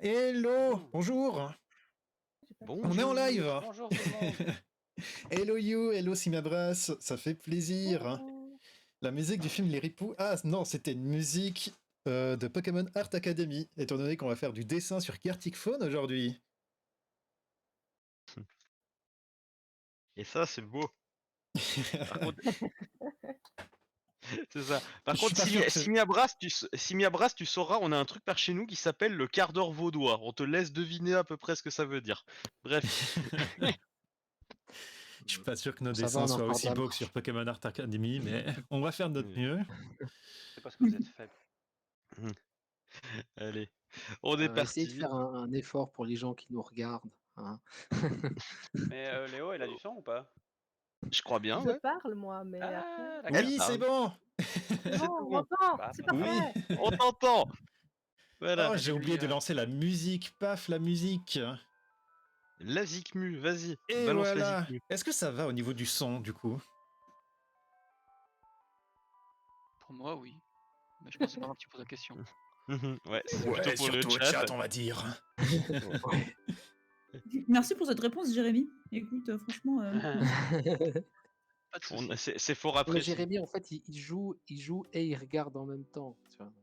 Hello, bonjour, on est en Bonjour, live. bonjour tout le monde. Hello you, hello Simabras, ça fait plaisir. Coucou. La musique du film Les Ripoux. Ah non, c'était une musique de Pokémon Art Academy, étant donné qu'on va faire du dessin sur Gartic Phone aujourd'hui. Et ça, c'est beau. Par contre, c'est ça. Par Je suis contre, pas sûr que c'est... Simiabras, tu sauras, on a un truc par chez nous qui s'appelle le quart d'heure vaudois. On te laisse deviner à peu près ce que ça veut dire. Bref. Je suis pas sûr que nos Ça va, dessins on a soient encore aussi de la beaux que sur marge. Pokémon Art Academy, mais on va faire de notre Oui. mieux. C'est parce que vous êtes faible. Allez, on est On va essayer de parti. faire un effort pour les gens qui nous regardent. Hein. Mais Léo, il a du son ou pas? Je crois bien, Je ouais. parle, moi, mais après... Ah, d'accord. Oui, c'est parle. bon. C'est C'est bon, tout on bon. m'entend. Bah, C'est Oui. parfait. on t'entend. Voilà. Oh, j'ai oublié de lancer la musique. Paf, la musique. La Zikmu, vas-y, Et balance la voilà. Zikmu. Est-ce que ça va au niveau du son, du coup? Pour moi, oui. Mais je pense que c'est pas grave, tu poses la question. Ouais, c'est plutôt Ouais, pour le surtout au chat. chat, on va dire. Ouais. Merci pour cette réponse, Jérémy. Écoute, franchement, Pas de soucis. C'est fort Mais apprécié. Jérémy, en fait, il joue et il regarde en même temps. Tu vois, donc,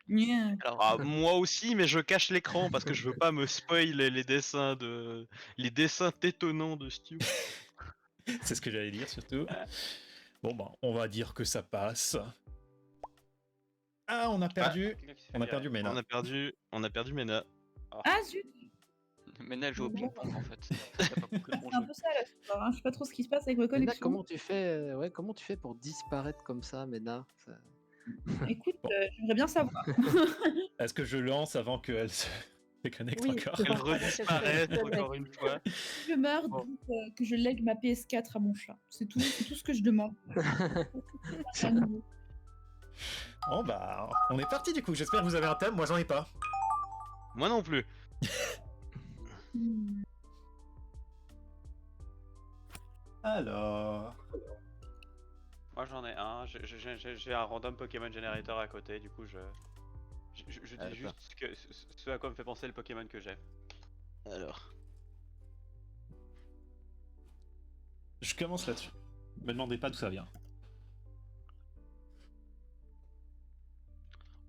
yeah. Alors, Ah, moi aussi, mais je cache l'écran parce que je veux pas me spoil les dessins les dessins tétonnants de Stu. C'est ce que j'allais dire, surtout. Bon, bah, on va dire que ça passe. Ah, on a perdu. On a perdu Mena. On a perdu Mena. Ah zut, maintenant elle joue au ping-pong en fait. Elle a pas compris le bon c'est un jeu. peu ça là ce soir, hein. Je sais pas trop ce qui se passe avec ma Mena, connexion. comment tu fais pour disparaître comme ça, Mena? Écoute, Bon. j'aimerais bien savoir. Est-ce que je lance avant qu'elle se déconnecte Oui. encore? Elle redisparaît encore une fois. Si je meurs, Bon. dites que je lègue ma PS4 à mon chat. C'est tout ce que je demande. Bon, bah, on est parti du coup. J'espère que vous avez un thème. Moi, j'en ai pas. Moi non plus. Alors. Moi j'en ai un. J'ai un random Pokémon Generator à côté. Du coup, je dis juste ce à quoi me fait penser le Pokémon que j'ai. Alors. Je commence là-dessus. Me demandez pas d'où ça vient.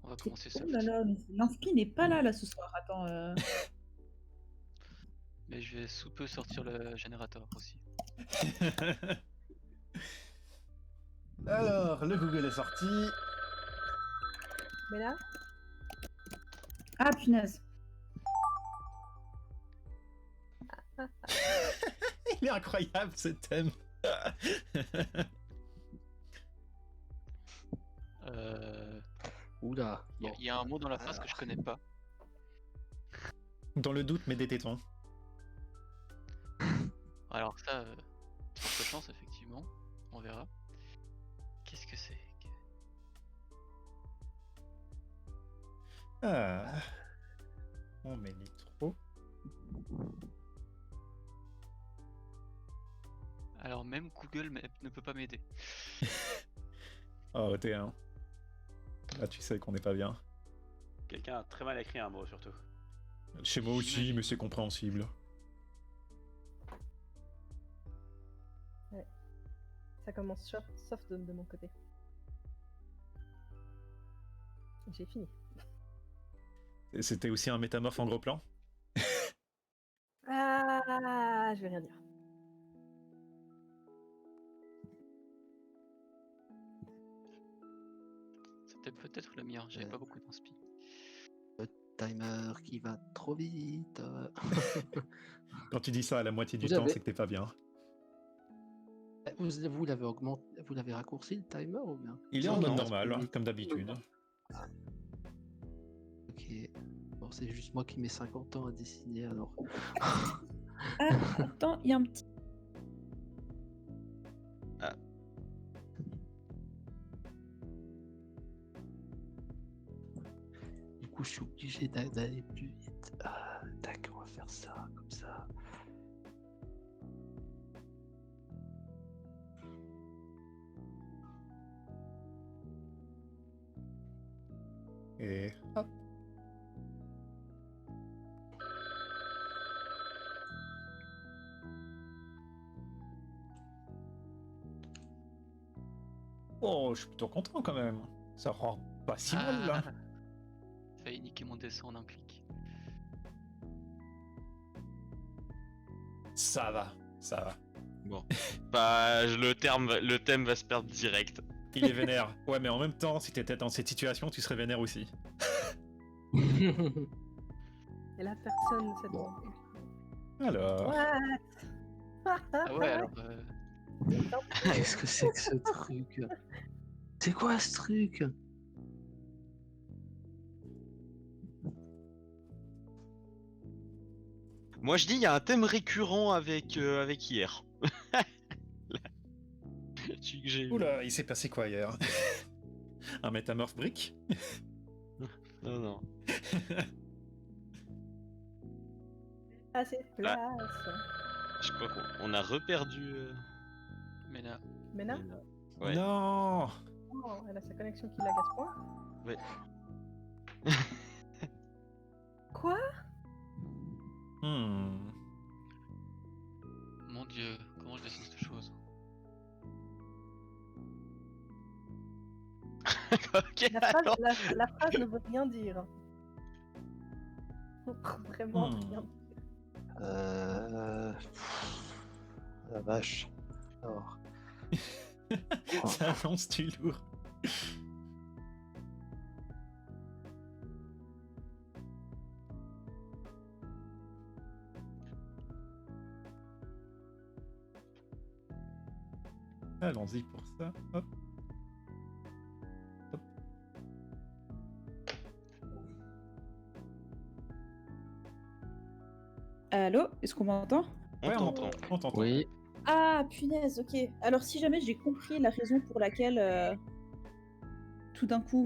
On va commencer ça. Oh là là, mais l'inspi n'est pas là ce soir. Attends. Mais je vais sous peu sortir le générateur aussi. Alors, le Google est sorti. Mais là, Ah punaise. Il est incroyable ce thème. Oula. Il y a un mot dans la phrase que je connais pas. Dans le doute, mets des tétons. Alors ça, forte chance effectivement. On verra. Qu'est-ce que c'est? Ah. On met l'intro. Alors même Google ne peut pas m'aider. Oh, T1. Là, tu sais qu'on n'est pas bien. Quelqu'un a très mal écrit un mot surtout. Chez moi aussi, mais c'est compréhensible. ça commence soft de mon côté. J'ai fini. Et c'était aussi un métamorphe en gros plan. Ah, je vais rien dire. C'était peut-être le mien. J'avais pas beaucoup d'inspi. Le timer qui va trop vite. Quand tu dis ça à la moitié du Vous temps, avez- c'est que t'es pas bien. Vous l'avez augmenté, vous l'avez raccourci le timer ou bien? Il est en Non, mode non, normal, comme d'habitude. Ok. Bon, c'est juste moi qui mets 50 ans à dessiner alors. Ah, attends, il y a un petit. Du coup, je suis obligé d'aller plus vite. Ah, tac, on va faire ça, comme ça. Et hop. Oh, je suis plutôt content quand même. Ça rend pas si mal là. Failli niquer mon dessin en un clic. Ça va, ça va. Bon. Bah, le thème va se perdre direct. Il est vénère. Ouais, mais en même temps, si t'étais dans cette situation, tu serais vénère aussi. Et là, personne ne sait Bon. Alors. What Ah ouais, alors. Qu'est-ce que c'est que ce truc? C'est quoi ce truc? Moi, je dis, il y a un thème récurrent avec hier. Celui que j'ai eu. Oula, il s'est passé quoi hier? Un métamorphe brick? Non, non. Assez de place. Je crois qu'on a reperdu. Mena. Mena Lena. Ouais. Non. Oh, elle a sa connexion qui lag à ce point. Ouais. Quoi Hmm. Mon dieu, comment je dessine cette chose? Ok, la phrase, alors. la phrase ne veut rien dire. Vraiment Hmm. rien. La vache. Alors. Ça annonce du lourd. Allons-y pour ça. Hop. Hop. Allô, est-ce qu'on m'entend? On Ouais, t'entend. on t'entend. Oui. Ah, punaise, ok. Alors, si jamais j'ai compris la raison pour laquelle tout d'un coup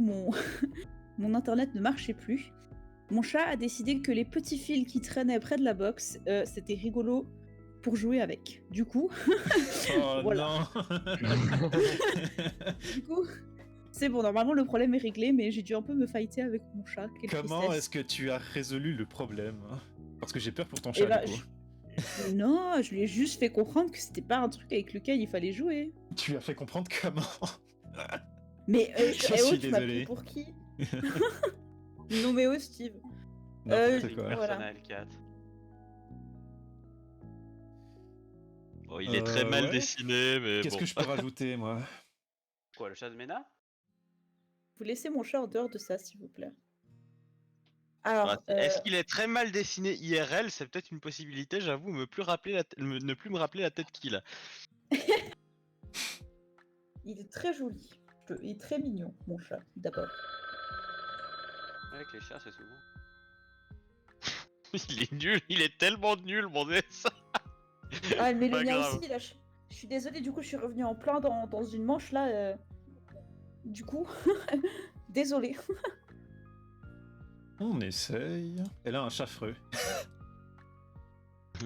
mon internet ne marchait plus, mon chat a décidé que les petits fils qui traînaient près de la box, c'était rigolo pour jouer avec. Du coup, Oh Voilà. non. du coup, c'est bon, normalement le problème est réglé, mais j'ai dû un peu me fighter avec mon chat. Quelle Comment tristesse. est-ce que tu as résolu le problème? Parce que j'ai peur pour ton Eh chat ben, du coup. Non, je lui ai juste fait comprendre que c'était pas un truc avec lequel il fallait jouer. Tu lui as fait comprendre comment? Mais Je suis tu m'as pris désolé. pour qui? Non mais oh Steve. N'importe Link quoi. Voilà. personnel 4. Bon, il est très mal ouais. dessiné, mais Qu'est-ce bon. que je peux rajouter moi? Quoi, le chat de Mena? Vous laissez mon chat en dehors de ça, s'il vous plaît. Alors, Est-ce qu'il est très mal dessiné IRL? C'est peut-être une possibilité, j'avoue, ne plus me rappeler la tête qu'il a. il est très joli. Il est très mignon, mon chat, d'abord. Avec les chats, c'est souvent. Il est nul, il est tellement nul, mon dessin. Ah, mais le Pas mien grave. aussi, là, je suis désolée, du coup, je suis revenue en plein dans une manche, là. Du coup, désolée. On essaye. Elle a un chaffreux.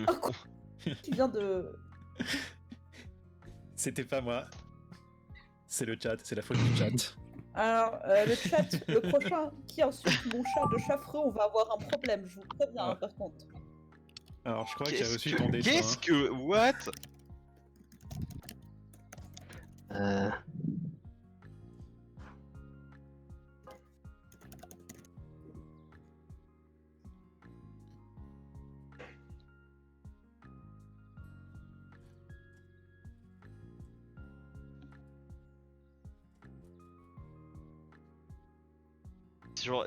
Oh, quoi Tu viens de... C'était pas moi. C'est le chat, c'est la faute du chat. Alors, le chat, le prochain qui insulte mon chat de chaffreux, on va avoir un problème, je vous préviens, Ah. hein, par contre. Alors je crois que j'ai Qu'est-ce reçu que... ton dessin. Qu'est-ce que... What?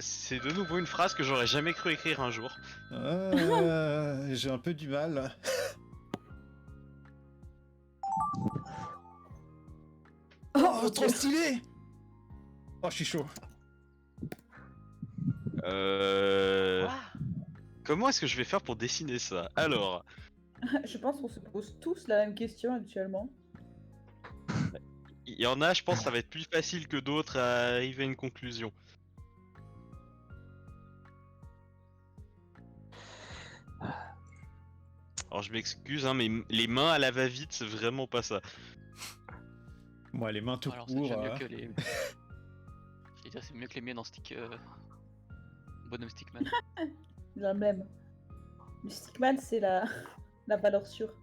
C'est de nouveau une phrase que j'aurais jamais cru écrire un jour. J'ai un peu du mal. Oh, trop stylé! Oh, je suis chaud. Comment est-ce que je vais faire pour dessiner ça? Alors, Je pense qu'on se pose tous la même question actuellement. il y en a, je pense, ça va être plus facile que d'autres à arriver à une conclusion. Alors je m'excuse, hein, mais les mains à la va-vite, c'est vraiment pas ça. Moi, les mains tout Alors c'est court. déjà mieux que les. J'allais dire, c'est mieux que les miennes en stick. Bonhomme Stickman. La même. Le stickman, c'est la... la valeur sûre.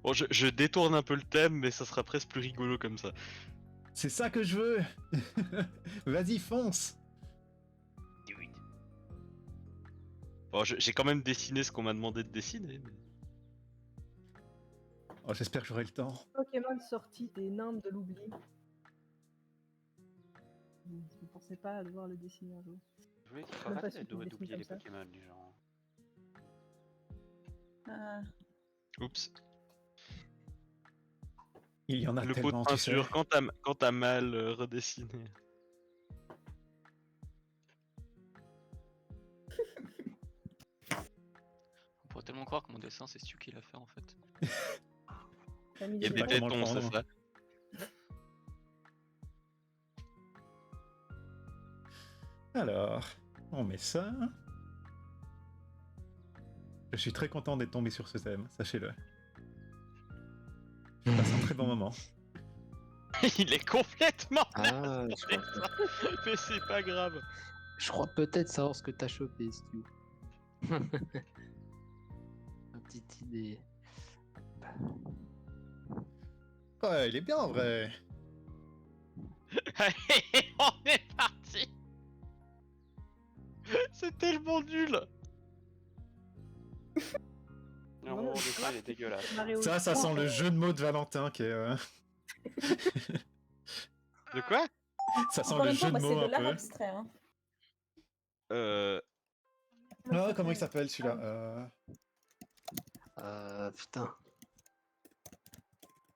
Bon, je détourne un peu le thème, mais ça sera presque plus rigolo comme ça. C'est ça que je veux. Vas-y, fonce. Bon, j'ai quand même dessiné ce qu'on m'a demandé de dessiner. Mais... Oh, j'espère que j'aurai le temps. Pokémon sorti des Nindes de l'oubli. Vous ne pensez pas à devoir le dessiner un jour? Je voulais qu'il Même soit pas facile si tu le d'oublier dessines les comme ça. Pokémon du genre. Oups. Il y en a Le pot de tellement, tu sais. peinture, quand t'as mal redessiné. On pourrait tellement croire que mon dessin c'est Stu qui l'a fait en fait. T'as mis Il y a des des pas comment le tétons, c'est prendre. ça? Alors, on met ça. Je suis très content d'être tombé sur ce thème, sachez-le. Je passe un très bon moment. Il est complètement Ah, mais c'est pas grave. je crois peut-être savoir ce que t'as chopé, Stu. Une petite idée. Ouais, il est bien en vrai. Allez, on est parti. C'est tellement nul. Non, Non, mon mais dessin il est dégueulasse. Mario Ça sent Kart, le jeu de mots de Valentin qui est. De quoi? Ça sent Encore le une fois, jeu de moi, c'est mots de un l'art peu. abstrait. Hein. Ah, comment il s'appelle celui-là Putain.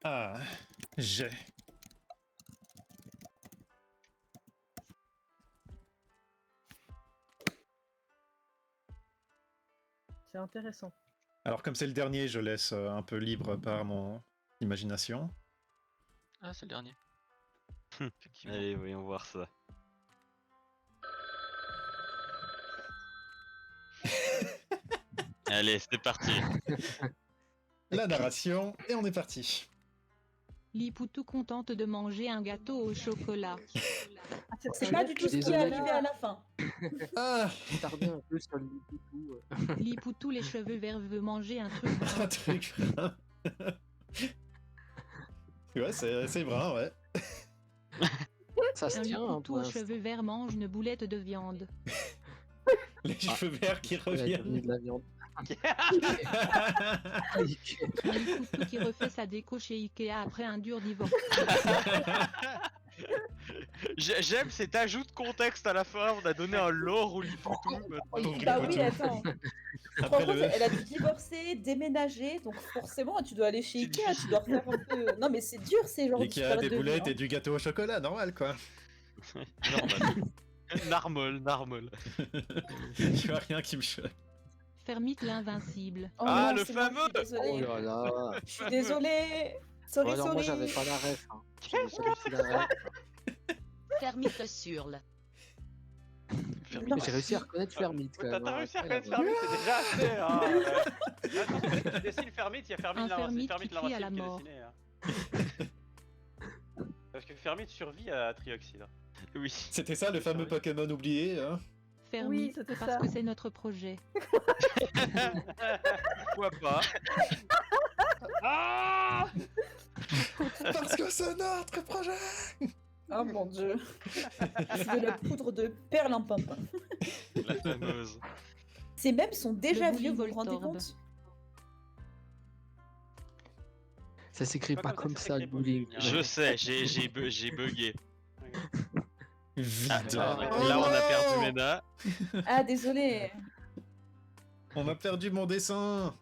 Ah, j'ai. C'est intéressant. Alors comme c'est le dernier, je laisse un peu libre par mon imagination. Ah, c'est le dernier. Effectivement. Allez, voyons voir ça. Allez, c'est parti. La narration, et on est parti. Lipoutou contente de manger un gâteau au chocolat. Ah, C'est pas du tout ce qui est Désolé. arrivé à la fin. Ah, Tardé un peu sur le tout. Lipoutou les cheveux verts veut manger un truc. un truc. Ouais, c'est brun, ouais. Ça se Un tient, hein, Lipoutou pour aux l'instant. cheveux verts mange une boulette de viande. Les cheveux verts qui Il a reviennent. mis de la viande. Un Lipoutou qui refait sa déco chez Ikea après un dur divorce. J'aime cet ajout de contexte à la fin. On a donné un lore au Lipoutou. maintenant. Bah oui, attends. Après Franchement, le... elle a dû divorcer, déménager, donc forcément, tu dois aller chez Ikea, tu dois refaire un peu. Non, mais c'est dur, ces genres de Ikea, super des devis, boulettes hein. et du gâteau au chocolat, normal quoi. Normal. Narmol. Il y a rien qui me choque. Fermite l'invincible. Oh Ah, non, le c'est moi, fameux je suis désolée. Oh là là. Je suis désolée. Sorry, Bon, alors moi sorry. j'avais pas la ref. Hein. J'avais pas du tout la ref. Fermite surle. Mais j'ai réussi à reconnaître Fermite quand même. T'as hein. réussi à Après, reconnaître là-bas. Fermite, c'est déjà assez. Hein. Attends, tu dessines Fermite, il y a Fermite Un Fermite Fermite qui crie à la l'invincible qui est mort. dessiné. Hein. Parce que Fermite survit à Trioxide. Oui. C'était ça le fameux Pokémon oublié, hein. Oui, Fermite c'était parce ça. que c'est notre projet. Pourquoi pas? Ah Parce que c'est notre projet. Oh mon dieu. C'est de la poudre de perlimpinpin. La fameuse. Ces mèmes sont déjà Le vieux, vous bully vous rendez Voltorb. compte? Ça s'écrit pas comme ça, le bullying. Je sais, j'ai bugué. Vide. Là, Oh on a non perdu Mena. Ah, désolé. On a perdu mon dessin.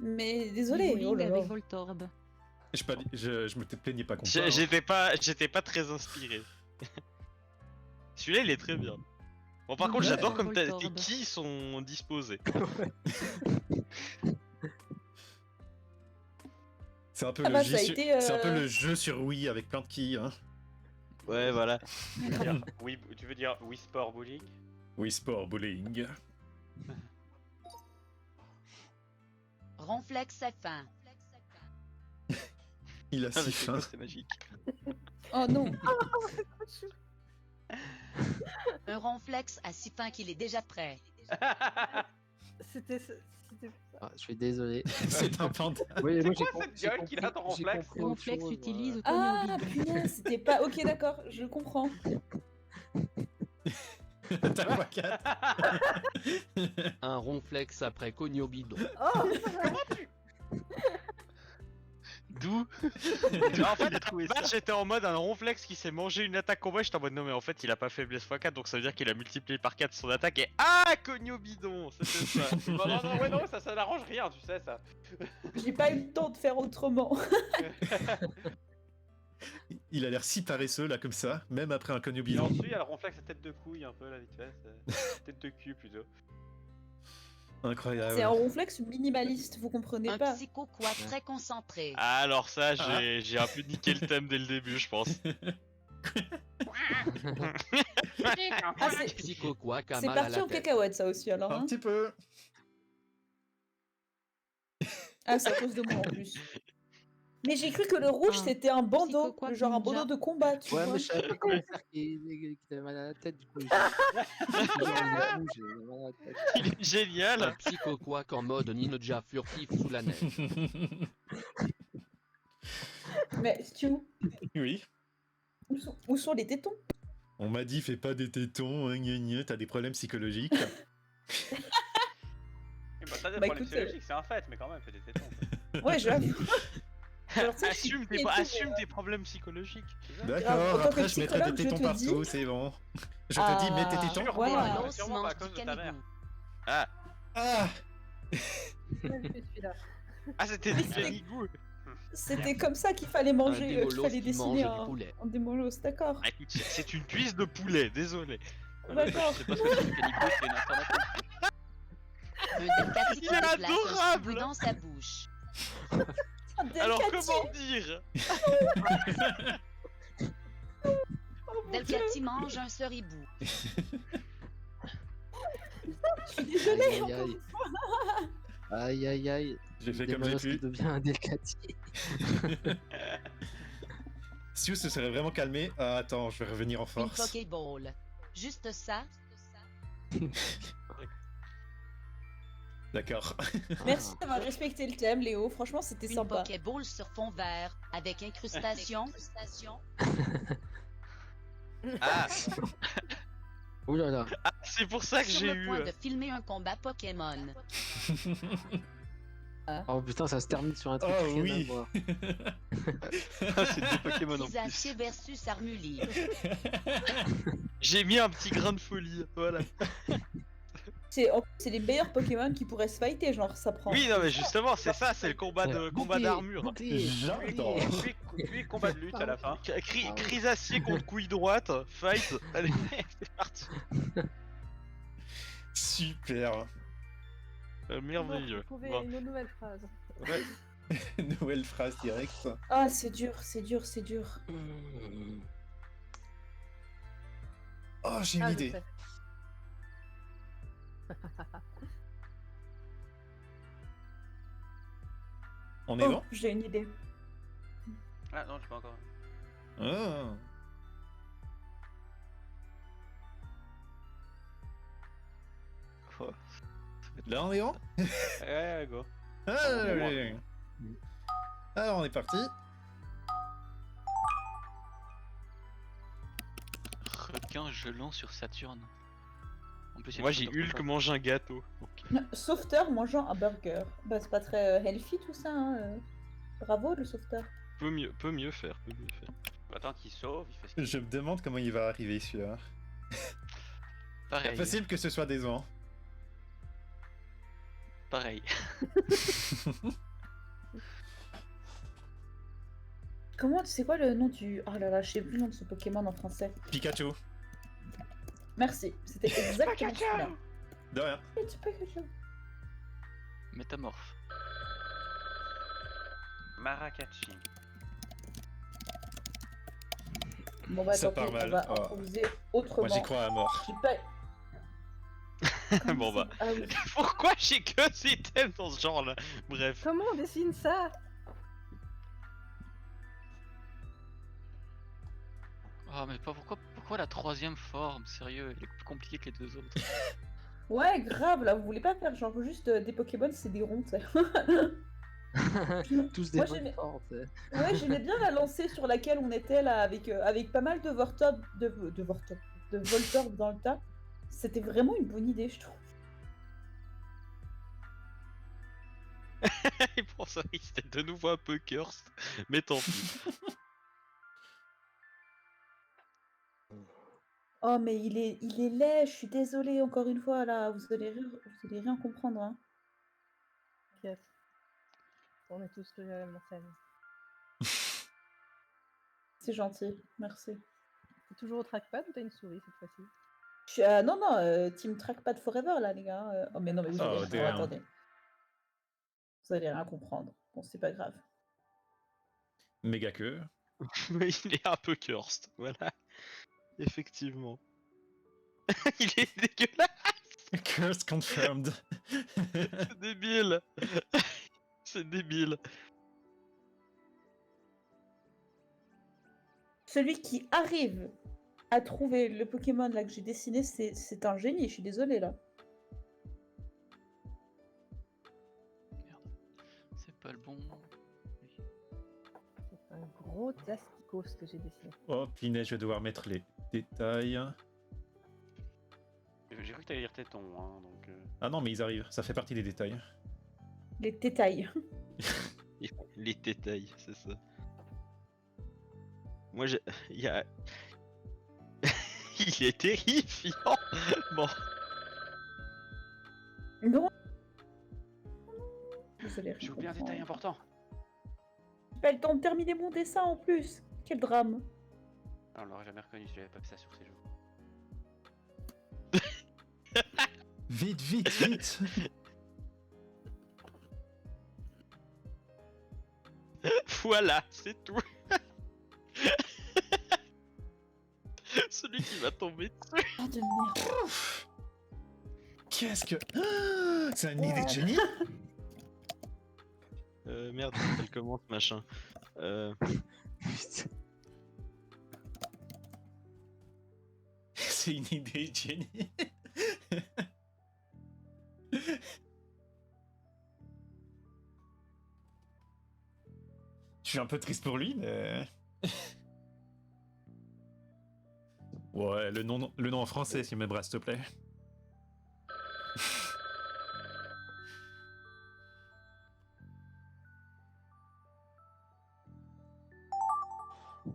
Mais Du désolé. bullying Oh là là. avec Voltorb. Je me plaignais pas contre J'étais pas très inspiré. Celui-là, il est très bien. Bon, par contre, Ouais. j'adore comme tes Voltorb. qui sont disposés. C'est un peu Ah le bah, jeu ça a sur... été, C'est un peu le jeu sur Wii avec plein de quilles, hein. Ouais, voilà. Oui, tu veux dire Wii Sport Bullying? Wii Sport Bowling. Ronflex F1. Il a Ah, mais si c'est faim. quoi, c'est magique. Oh non. Un ronflex a si faim qu'il est déjà prêt. C'était. Ah, je suis désolé. C'est un panda. Oui, moi, quoi j'ai cette j'ai gueule qu'il a, ton compris- j'ai Ronflex compris autre Ronflex chose, utilise Ah, Conio Bidon. punaise, c'était pas. Ok, d'accord, je comprends. T'as quoi, 4 Un ronflex après Cogno Bidon. Oh D'où En fait, là, j'étais en mode un ronflex qui s'est mangé une attaque combat. J'étais en mode non, mais en fait, il a pas faiblesse x4, donc ça veut dire qu'il a multiplié par 4 son attaque. Et ah, Cogno Bidon, c'était ça. Non, ouais, non, ça n'arrange rien, tu sais ça. J'ai pas eu le temps de faire autrement. Il a l'air si paresseux là comme ça, même après un connu Et bilan. ensuite, il y a le Ronflex à tête de couille un peu là, vite fait. Tête de cul plutôt. Incroyable. C'est un ronflex minimaliste, vous comprenez Un pas. psycho quoi très concentré. Ah, alors ça, j'ai un peu niqué le thème dès le début, je pense. Ah, c'est Psycho quoi, c'est mal à parti la en tête. cacahuète ça aussi alors. Un Hein. petit peu. Ah, c'est à cause de moi en plus. Mais j'ai cru que le rouge Ah. c'était un bandeau, Psycho quoi, genre un ninja. bandeau de combat, tu Ouais, vois. mais je savais pas comment faire qu'il avait mal à la tête, du coup. J'ai mal à la tête. Il est génial. Un psycho quoi en mode ninja furtif sous la neige. Mais Stu, Oui. où sont les tétons? On m'a dit fais pas des tétons, t'as des problèmes psychologiques. Bah, t'as des Bah, problèmes écoute, psychologiques, c'est un fait, mais quand même, fais des tétons. Ouais, j'avoue. Alors, tu sais, je suis Assume tétons, assume tes problèmes psychologiques. en D'accord, tant que après je mettrai des psychologue, je tétons te dis- partout, c'est bon. Je te dis, mets tes tétons. Sûrement, Voilà. ouais, sûrement pas à cause de ta mère. Ah, Ah celui-là. ah c'était Mais du c'est- canigou. C'était comme ça qu'il fallait Un manger, qu'il démolos fallait qui mange dessiner du un, poulet. un démolos, d'accord. Ah, écoute, c'est une cuisse de poulet, désolé. D'accord. Je sais pas ce que c'est que Calico, c'est une information. Un Delcati qui Il est déplace un adorable. cheveu dans sa bouche. Alors Delcati. comment dire Oh, mon Dieu, Delcati mange un seribou. je suis désolée. Aïe, aïe, encore aïe. une fois. Aïe, aïe, aïe. J'ai fait comme Démolos j'ai qui pu. devient un Delcati. Stu se serait vraiment calmé. Ah, attends, je vais revenir en Une force. Pokéball. Juste ça. D'accord. Merci d'avoir respecté le thème, Léo. Franchement, c'était Une sympa. Pokéball sur fond vert avec incrustation. Ah, Ouh là là. c'est pour ça que Sur j'ai le eu. point de filmer un combat Pokémon. Oh putain, ça se termine sur un truc Oh, rien oui. à voir. C'est des Pokémon en plus. Isacier versus Armuli. J'ai mis un petit grain de folie, voilà. C'est les meilleurs Pokémon qui pourraient se fighter, genre ça prend. Oui, non mais justement, c'est ça, c'est le combat Montez, d'armure. montez. J'adore. Puis combat de lutte à la fin. Crisacier contre couille droite, fight. Allez, c'est parti. Super. Merveilleux. Vous trouvez Bon. une nouvelle phrase. Nouvelle phrase directe. Ah, c'est dur, c'est dur, c'est dur. Oh, j'ai une Ah, je idée. sais. On est Oh, bon j'ai une idée. Ah non, je peux encore. Ah. Là, on est bon Ouais, go. Ah, oui. Alors, on est parti. Requin gelant sur Saturne. En plus, il y a Moi des j'ai trucs Hulk comme mange un gâteau. Sauveteur mangeant un burger. Bah, c'est pas très healthy tout ça, hein. Bravo le sauveteur. Peut mieux faire, peut mieux faire. Attends qu'il sauve, il fait ce qu'il Je me demande comment il va arriver celui-là. ça. C'est Pareil. possible que ce soit décevant. Pareil. Comment, c'est quoi le nom du... Oh là là, je sais plus le nom de ce Pokémon en français. Pikachu. Merci, c'était exactement celui-là. De rien. It's Pikachu. Métamorphe. Maracatchi. Bon bah Ça tant pis, part mal. on va Oh. improviser autrement. Moi, j'y crois à mort. J'ai pas... Bon bah. Ah oui. Pourquoi j'ai que ces thèmes dans ce genre là? Bref. Comment on dessine ça? Oh, mais pourquoi la troisième forme? Sérieux, elle est plus compliquée que les deux autres. Ouais, grave, là, vous voulez pas faire genre juste des Pokémon, c'est des ronds, tu sais. Tous des Moi, modes j'aimais- forts, tu sais. Ouais, j'aimais bien la lancée sur laquelle on était là, avec pas mal de Vortorb, de Voltorb dans le tas. C'était vraiment une bonne idée, je trouve. Et pour ça, il était de nouveau un peu cursed, mais tant pis. Oh, mais il est laid, je suis désolée encore une fois, là, vous allez rien comprendre, hein. T'inquiète. On est tous le même scène. C'est gentil, merci. T'es toujours au trackpad ou t'as une souris cette fois-ci? Non, non, Team Trackpad Forever, là, les gars. Oh, mais non, mais vous allez... Oh, oh, damn. attendez. Vous allez rien comprendre. Bon, c'est pas grave. Méga queue. Mais il est un peu cursed, voilà. Effectivement. Il est dégueulasse, Curse confirmed. c'est débile. C'est débile. Celui qui arrive à trouver le Pokémon là que j'ai dessiné, c'est un génie, je suis désolée, là. C'est pas le bon. C'est un gros asticot ce que j'ai dessiné. Oh, Pinet, je vais devoir mettre les détails. J'ai cru que t'allais lire téton, hein, donc... Ah non, mais ils arrivent, ça fait partie des détails. Les détails. Les détails, c'est ça. Moi, j'ai. Il y a. Il est terrifiant. Bon. Non. Vous allez rien J'ai oublié un comprendre. détail important. J'ai pas le temps de terminer mon dessin en plus. Quel drame. Ah, on l'aurait jamais reconnu si j'avais pas fait ça sur ses joues. Vite, vite, vite. Voilà, c'est tout. Celui qui va tomber dessus. Ah de merde. Qu'est-ce que... Ah, c'est une idée de génie. Merde, elle commence, machin. Putain. C'est une idée de génie. Je suis un peu triste pour lui, mais... Ouais, le nom en français, s'il me brasse, s'il te plaît.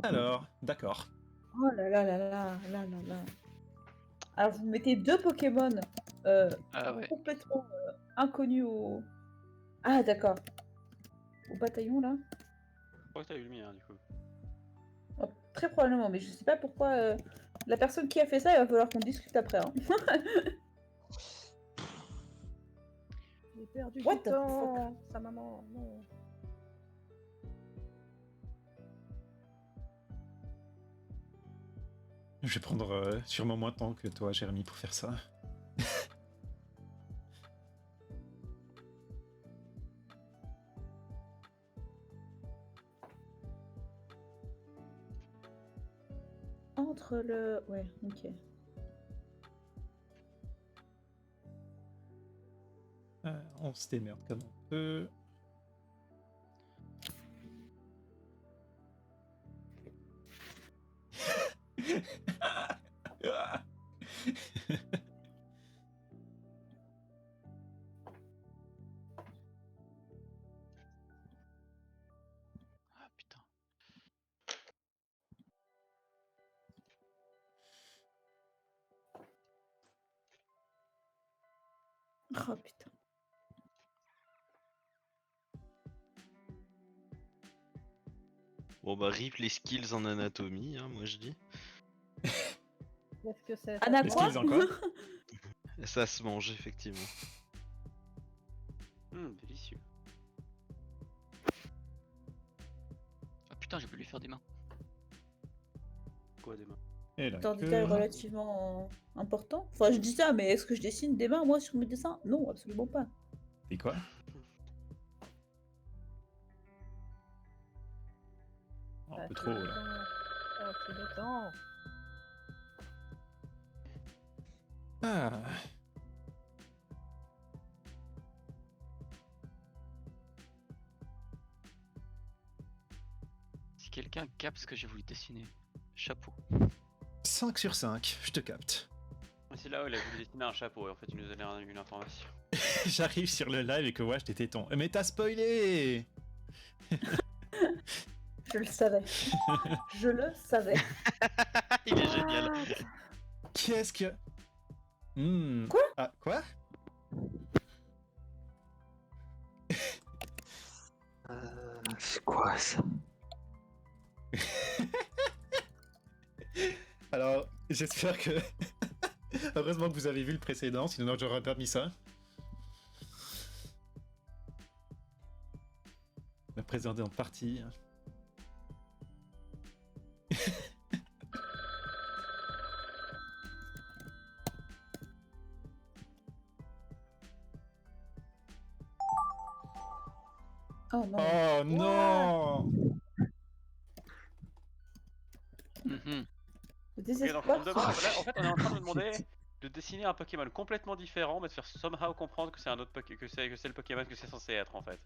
Alors, d'accord. Oh là là là là là là là. Alors vous mettez deux Pokémon Ah ouais. complètement inconnus au... Ah d'accord. Au bataillon là. Je crois que t'as eu le mien, du coup. Oh, très probablement, mais je sais pas pourquoi la personne qui a fait ça, il va falloir qu'on discute après. Hein. J'ai perdu What du the temps. Sa maman, non. Je vais prendre sûrement moins de temps que toi, Jérémy, pour faire ça. Entre le... Ouais, ok. On se démerde comme on peut. Ah putain. Oh putain. Bon bah, rip les skills en anatomie, hein, moi je dis. Qu'est-ce que c'est? Anna Les quoi skills encore. Ça se mange, effectivement. Délicieux. Ah putain, j'ai pu lui faire des mains. Quoi, des mains? Et la C'est un queue. détail relativement important. Enfin, je dis ça, mais est-ce que je dessine des mains, moi, sur mes dessins? Non, absolument pas. Et quoi? Oh, un peu trop, là. Oh, c'est le temps. Ah. quelqu'un capte ce que j'ai voulu dessiner. Chapeau. 5 sur 5, je te capte. C'est là où il a voulu dessiner un chapeau et en fait il nous a donné une information. J'arrive sur le live et que Wash t'es téton. Mais t'as spoilé. Je le savais. Je le savais. Il est génial. Qu'est-ce que... Quoi? Ah, quoi? C'est quoi ça? Alors, j'espère que... Heureusement que vous avez vu le précédent, sinon j'aurais pas mis ça. La précédente partie. Oh non. Oh non! Mhm. Le Ok, donc, désespoir. on est en train de me demander de dessiner un Pokémon complètement différent, mais de faire somehow comprendre que c'est un autre que c'est le Pokémon que c'est censé être en fait.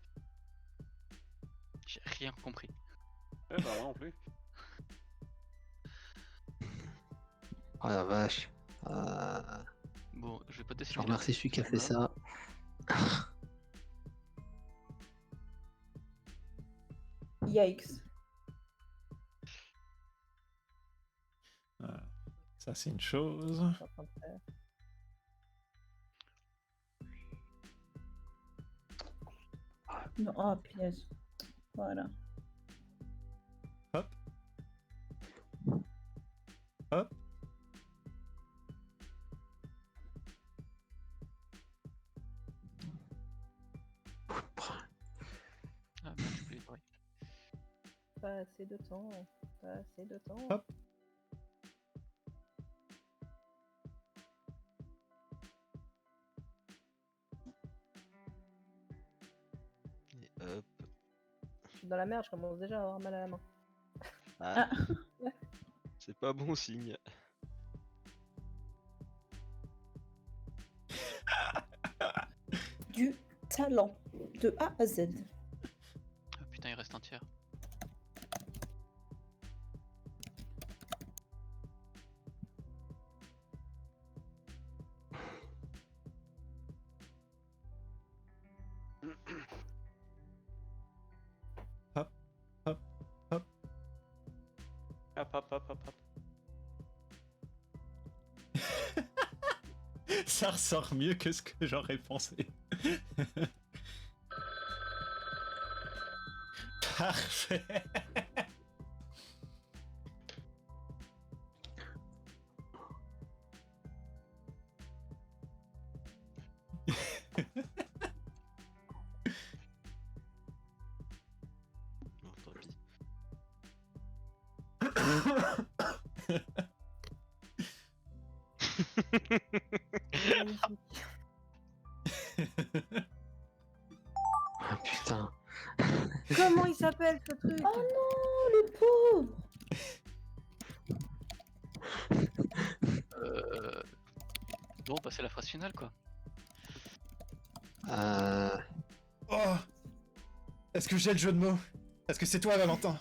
J'ai rien compris. Ouais, bah moi non plus. Oh la vache. Bon, je vais pas Je dessiner. remercie celui qui a fait ça. Yikes. Ah, ça c'est une chose. Je suis en train de faire. Non, oh punaise. Voilà. Hop. Hop. Ah, merde, j'ai oublié de parler. Pas assez de temps. Pas assez de temps. Hop. Et hop. Je suis dans la merde, je commence déjà à avoir mal à la main. Ah. C'est pas bon signe. Du talent. De A à Z. Ah putain, il reste un tiers. Hop. Hop. Hop. Hop hop hop hop hop. Ça ressort mieux que ce que j'aurais pensé. Parfait. Non, tant pis. Ah putain. Comment il s'appelle ce truc? Oh non, le pauvre. Bon, bah c'est la phrase finale quoi. Oh! Est-ce que j'ai le jeu de mots? Est-ce que c'est toi, Valentin?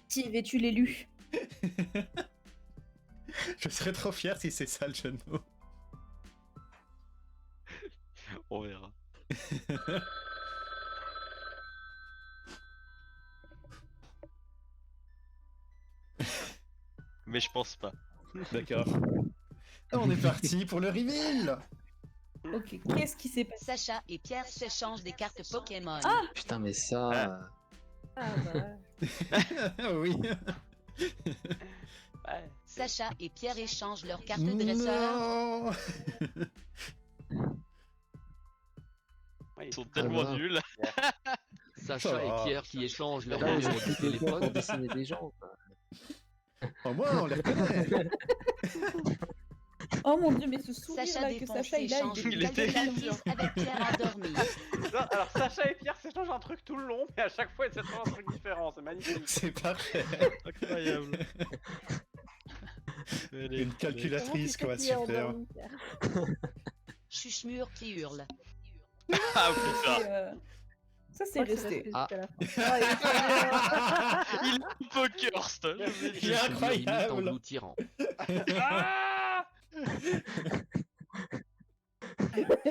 Si, vais-tu l'élu? Je serais trop fier si c'est ça le jeu de mots. On verra. Mais je pense pas. D'accord. On est parti pour le reveal! Ok, qu'est-ce qui s'est passé? Sacha et Pierre s'échangent des cartes Pokémon. Putain, mais ça. Ah bah. Oui. Ouais. Sacha et Pierre échangent leurs cartes dresseurs. Non. Ouais, Ils sont tellement voilà. nuls. Sacha et Pierre qui échangent leurs Là, ils ont numéros de dit des fois téléphone. pour dessiner des gens. Quoi. Au moins, on les reconnaît. Oh mon dieu, mais ce sourire Sacha là que défonce Sacha et il a, échange il Il une était calculatrice avec Pierre endormi. Non, alors Sacha et Pierre s'échangent un truc tout le long, mais à chaque fois ils s'échangent un truc différent, c'est magnifique. C'est parfait. Incroyable. Une calculatrice, quoi, Comment tu t'es super. endormi, Pierre? Chuchemure qui hurle. Ah putain. Ça, c'est resté. Ah. jusqu'à la fin. Ah, Il est pokerst. Il est incroyable. Engloutirant. Ah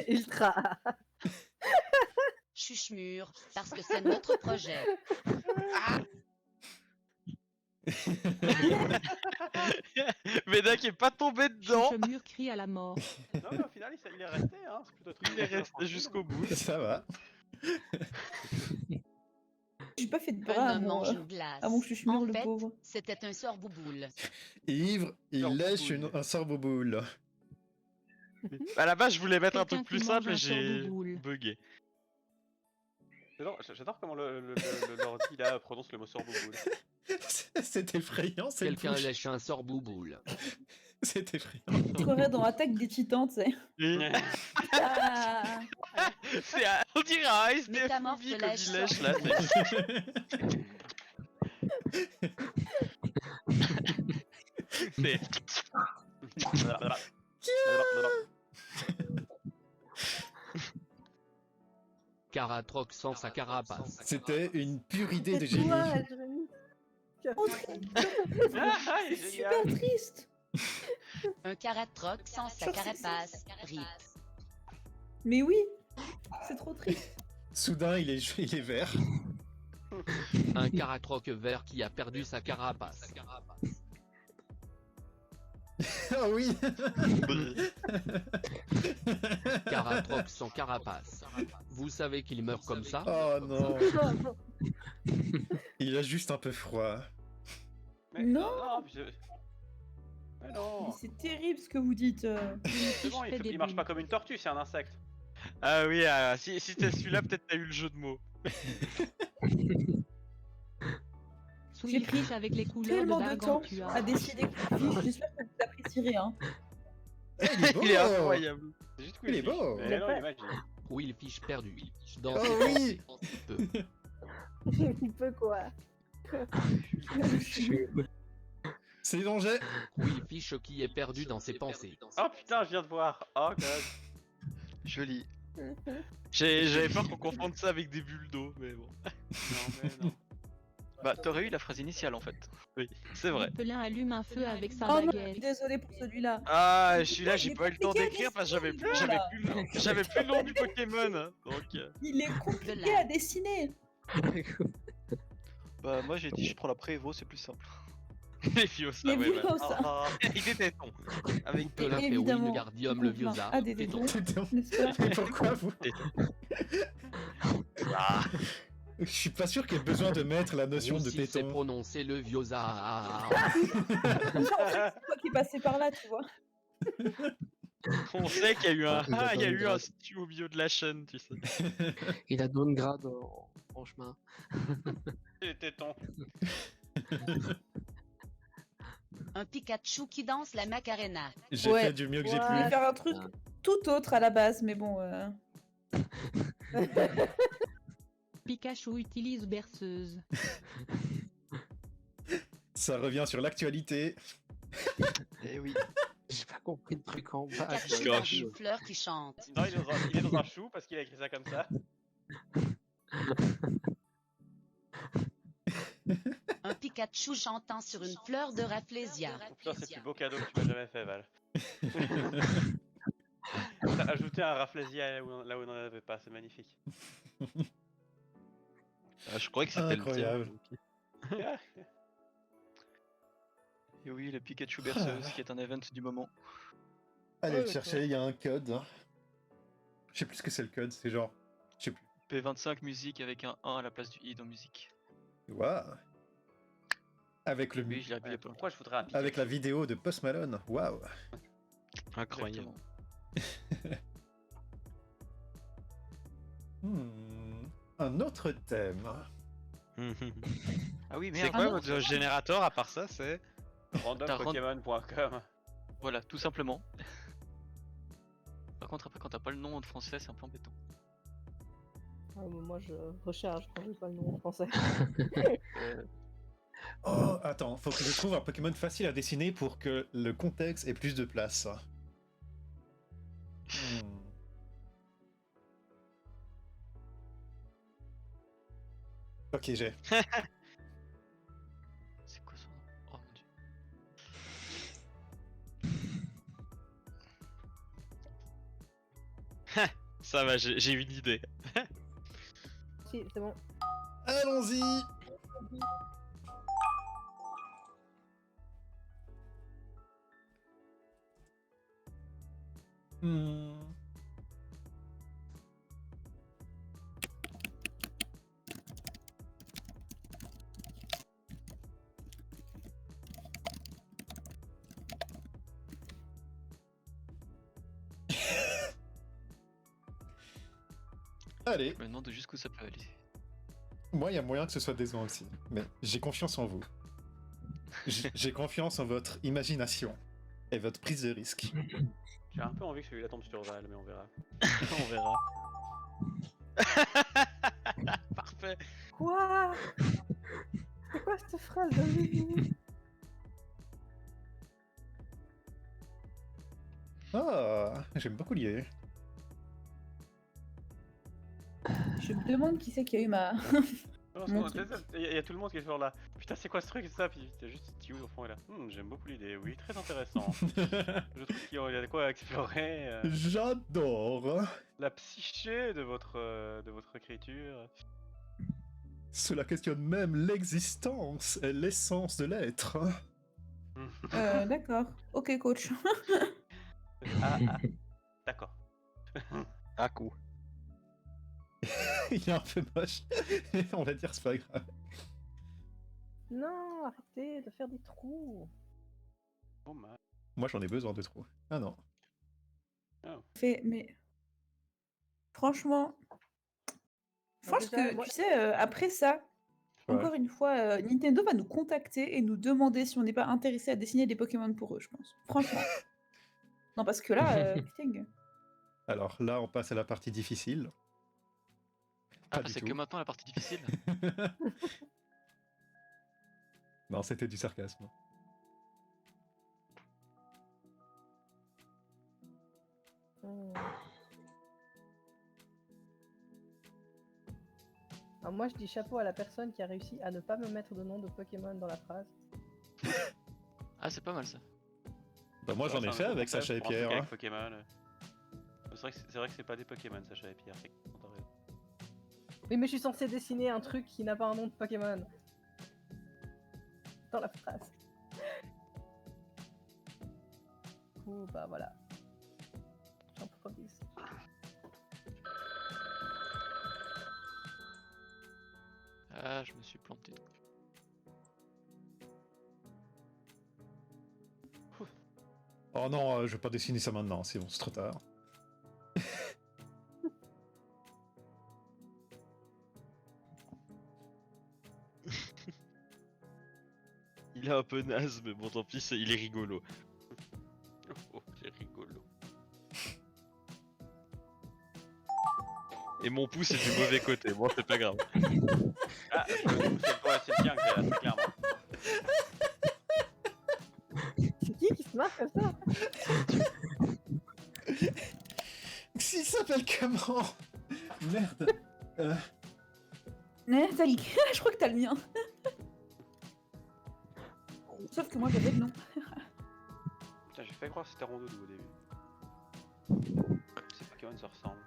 Ultra. Chuchemure, parce que c'est notre projet. Médac est pas tombé dedans. Chuchemure crie à la mort. Non, mais au final, il est resté, hein. C'est plutôt Il est resté jusqu'au bout. Ça va. J'ai pas fait de Un bras à homme mon, mange une glace. à mon chuchemure, En le fait, pauvre. c'était un sort-bouboule. Ivre, il Sorboule. lèche un sorboboule. À la base, je voulais mettre un Quelqu'un truc plus qui simple mange et un j'ai sort-bouboule. bugué. J'adore comment l'ordi là prononce le mot sorboboule. C'est effrayant, c'est le Quelqu'un push. lèche un sort bouboule. C'est effrayant. Je croirais dans Attaque des Titans, tu sais. Ah, On dirait un SDF Métamorphe movie lèche quand il lèche sort. là. C'est... Caratroc sans sa carapace. C'était une pure idée de C'est génie. toi, Jérémy. oh, Ah, il est c'est génial. super triste. Un caratroc sans sa carapace. Rip. Mais oui, c'est trop triste. Soudain, il est vert. Un caratroc vert qui a perdu sa carapace. Ah oui. Caratroc sans carapace. Vous savez qu'il meurt comme ça? Oh non. Il a juste un peu froid. Mais Non. non, mais Mais non. c'est terrible ce que vous dites. C'est bon, fais des il marche bulles. pas comme une tortue, c'est un insecte. Ah oui, si t'es celui-là, peut-être t'as eu le jeu de mots. J'ai pris Soulifiche avec les couleurs Tellement de de temps Gargantua. à décider que j'espère que vous apprécierez. Hein. Il est beau. Il est incroyable. C'est juste Il est beau. Mais Il est non, pas- il est magique. Quillfish perdu. Dans Oh ses oui. pensées, en si peu. Il peut quoi. C'est danger. Quillfish qui est perdu dans ses pensées. Oh putain, je viens de voir. Oh god. Joli. J'avais peur qu'on confonde ça avec des bulles d'eau, mais bon. Non, mais non. Bah, t'aurais eu la phrase initiale en fait. Oui, c'est vrai. Pelin allume un feu avec sa Oh non, je suis baguette. désolée pour celui-là. Ah, celui-là, il j'ai est pas eu le temps compliqué à d'écrire parce que j'avais plus, dessiner, j'avais plus le nom du Pokémon. Hein, donc, Il est compliqué Voilà. à dessiner. Bah, moi j'ai dit je prends la Prévo, c'est plus simple. les fios, ça, Les ouais, vieux, bah. ça. Ah, Il était tétons. Avec Pelin fait évidemment. Wingardium le vieux Ah, des téton. tétons, n'est-ce pas? Mais pourquoi vous? Ah, Je suis pas sûr qu'il y ait besoin de mettre la notion de Roussi sait téton. prononcer le viosa. C'est toi qui est passé par là, tu vois. on sait qu'il y a eu un, Il a il y a donné eu un grade. stu au milieu de la chaîne, tu sais. Il a downgrade en chemin. Les tétons. Un Pikachu qui danse la Macarena. J'ai Ouais. fait du mieux que j'ai Je voulais pu. faire un truc tout autre à la base, mais bon. Pikachu utilise berceuse. Ça revient sur l'actualité. Eh oui. J'ai pas compris le truc en bas. Caché dans une fleur qui chante. Non, il est dans un chou parce qu'il a écrit ça comme ça. Un Pikachu chantant sur une fleur de Rafflesia. Oh putain, c'est le plus beau cadeau que tu m'as jamais fait, Val. T'as ajouté un Rafflesia là où on n'en avait pas, c'est magnifique. Ah, je croyais que c'était le Incroyable. thème. Et oui, le Pikachu berceuse qui est un event du moment. Allez Ouais, le chercher, il y a un code. Je sais plus ce que c'est le code, c'est genre. Je sais plus. P25 musique avec un 1 à la place du I dans musique. Waouh. Avec le Oui, je l'ai appuyé pas. Pourquoi je voudrais un Pikachu? avec la vidéo de Post Malone. Waouh. Incroyable. Un autre thème. Ah oui, C'est merde. quoi non, votre générateur à part ça? C'est randompokemon.com. Voilà, tout simplement. Par contre, après, quand t'as pas le nom en français, c'est un peu embêtant. Ah, mais moi je recharge quand j'ai pas le nom en français. Oh, attends, faut que je trouve un Pokémon facile à dessiner pour que le contexte ait plus de place. Ok, j'ai. C'est quoi son nom? Oh mon dieu. Ça va, j'ai une idée. Si, c'est bon. Allons-y. Hmm. Allez, Je me demande jusqu'où ça peut aller. moi, il y a moyen que ce soit décevant aussi. Mais j'ai confiance en vous. J'ai confiance en votre imagination et votre prise de risque. J'ai un peu envie que celui-là tombe sur Val, mais on verra. On verra. Parfait. Quoi? C'est quoi cette phrase de Lulu? Ah, j'aime beaucoup l'idée. Je me demande qui c'est qui a eu ma. Non, Mon c'est- Il y a tout le monde qui est genre là. Putain, c'est quoi ce truc, ça? Puis t'as juste Tiu au fond et là. J'aime beaucoup l'idée, oui, très intéressant. Je trouve qu'il y a de quoi explorer. J'adore. La psyché de votre écriture. Cela questionne même l'existence et l'essence de l'être. D'accord. Ok, coach. D'accord. À coup. Il est un peu moche. On va dire c'est pas grave. Non, arrêtez de faire des trous. Oh mal. Moi j'en ai besoin de trop. Ah non. Mais franchement, je pense déjà, que moi- tu sais, après ça, Ouais. encore une fois, Nintendo va nous contacter et nous demander si on n'est pas intéressé à dessiner des Pokémon pour eux, je pense. Franchement. Non, parce que là, putain. Alors là on passe à la partie difficile. Ah, Pas du c'est tout. que maintenant la partie difficile. Non, c'était du sarcasme. Alors moi je dis chapeau à la personne qui a réussi à ne pas me mettre de nom de Pokémon dans la phrase. Ah, c'est pas mal ça. Bah moi j'en ai fait avec Sacha et Pierre. Avec Hein. Pokémon. C'est vrai que c'est pas des Pokémon, Sacha et Pierre. T'as raison. Oui mais je suis censé dessiner un truc qui n'a pas un nom de Pokémon. Dans la phrase. Du coup, bah voilà. J'improvise. Ah, je me suis planté. Oh non, je vais pas dessiner ça maintenant, c'est bon, c'est trop tard. Il est un peu naze, mais bon, tant pis, il est rigolo. Oh, c'est rigolo. Et mon pouce est du mauvais côté, bon, c'est pas grave. Ah, c'est toi, c'est le tien que t'as là, clairement. C'est qui se marre comme ça? S'il s'appelle comment? Merde. T'as le... je crois que t'as le mien. Sauf que moi j'avais le nom. Putain, j'ai fait croire que c'était Rondoudou au début. Ces Pokémon se ressemblent.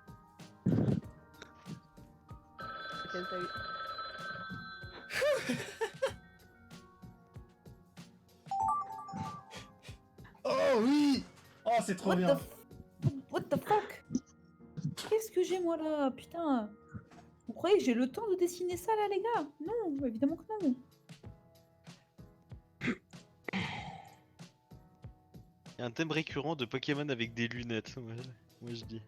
Quel t'as eu? Oh oui. Oh c'est trop bien. What the fuck? Qu'est-ce que j'ai moi là? Putain. Vous croyez que j'ai le temps de dessiner ça là les gars? Non, évidemment que non. Il y a un thème récurrent de Pokémon avec des lunettes, moi je dis.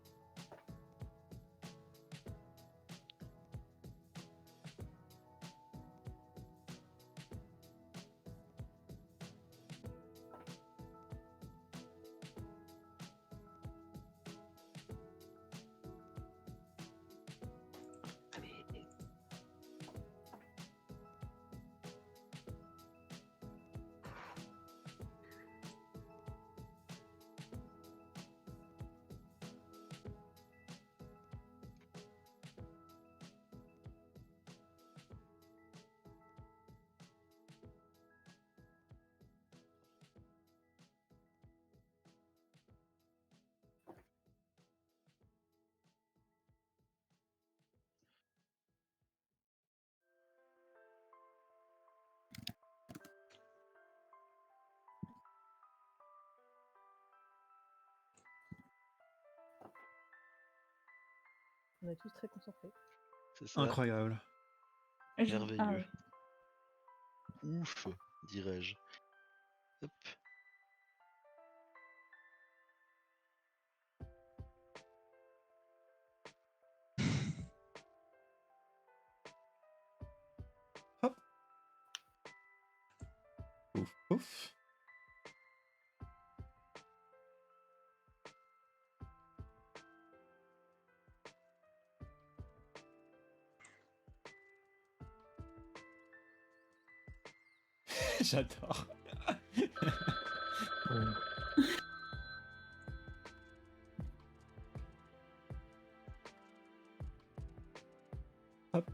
On est tous très concentrés. C'est ça. Incroyable. Merveilleux. Ah ouais. Ouf, dirais-je. Hop. Ouf, ouf. J'adore. Hop.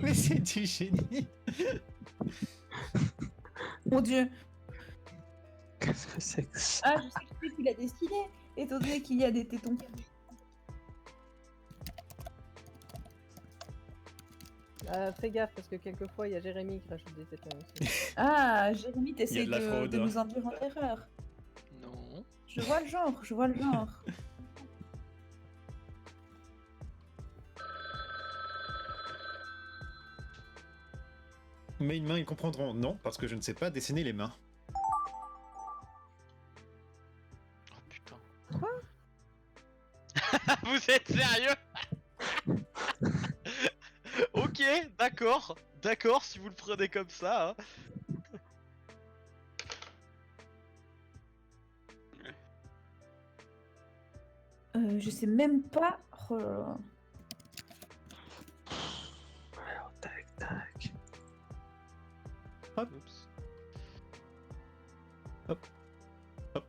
Mais c'est du génie. Mon dieu. Qu'est-ce que c'est que ça? Ah, je sais que tu l'as dessiné, étant donné qu'il y a des tétons. Fais gaffe parce que quelquefois il y a Jérémy qui rajoute des tétons aussi. Ah, Jérémy, Il y a t'essaies de la fraude, de hein. nous induire en erreur. Non. Je vois le genre, je vois le genre. Mais une main, ils comprendront. Non, parce que je ne sais pas dessiner les mains. Oh putain. Vous êtes sérieux? Ok, d'accord. D'accord, si vous le prenez comme ça. Hein. Je sais même pas. Oh là là. Alors, tac, tac. Hop. Oups. Hop. Hop.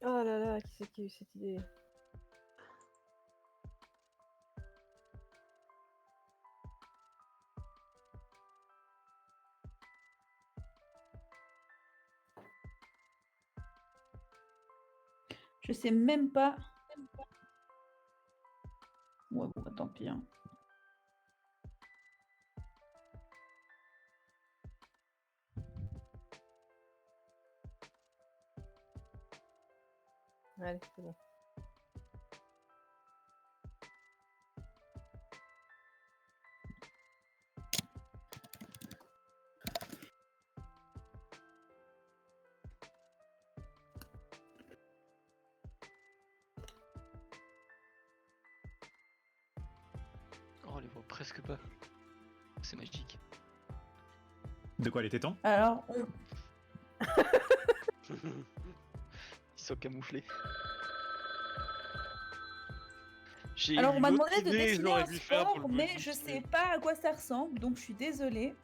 Oh là là, qui c'est qui a eu cette idée? Je sais même pas. Ouais, bon, bah, tant pis. Hein. Allez, c'est bon. Oh, on les voit presque pas. C'est magique. De quoi les tétons? Alors, Ils sont camouflés. J'ai Alors, on eu m'a l'autre demandé de idée, dessiner j'aurais un dû faire pour sport, le mais bonus, je sais pas à quoi ça ressemble, donc je suis désolée.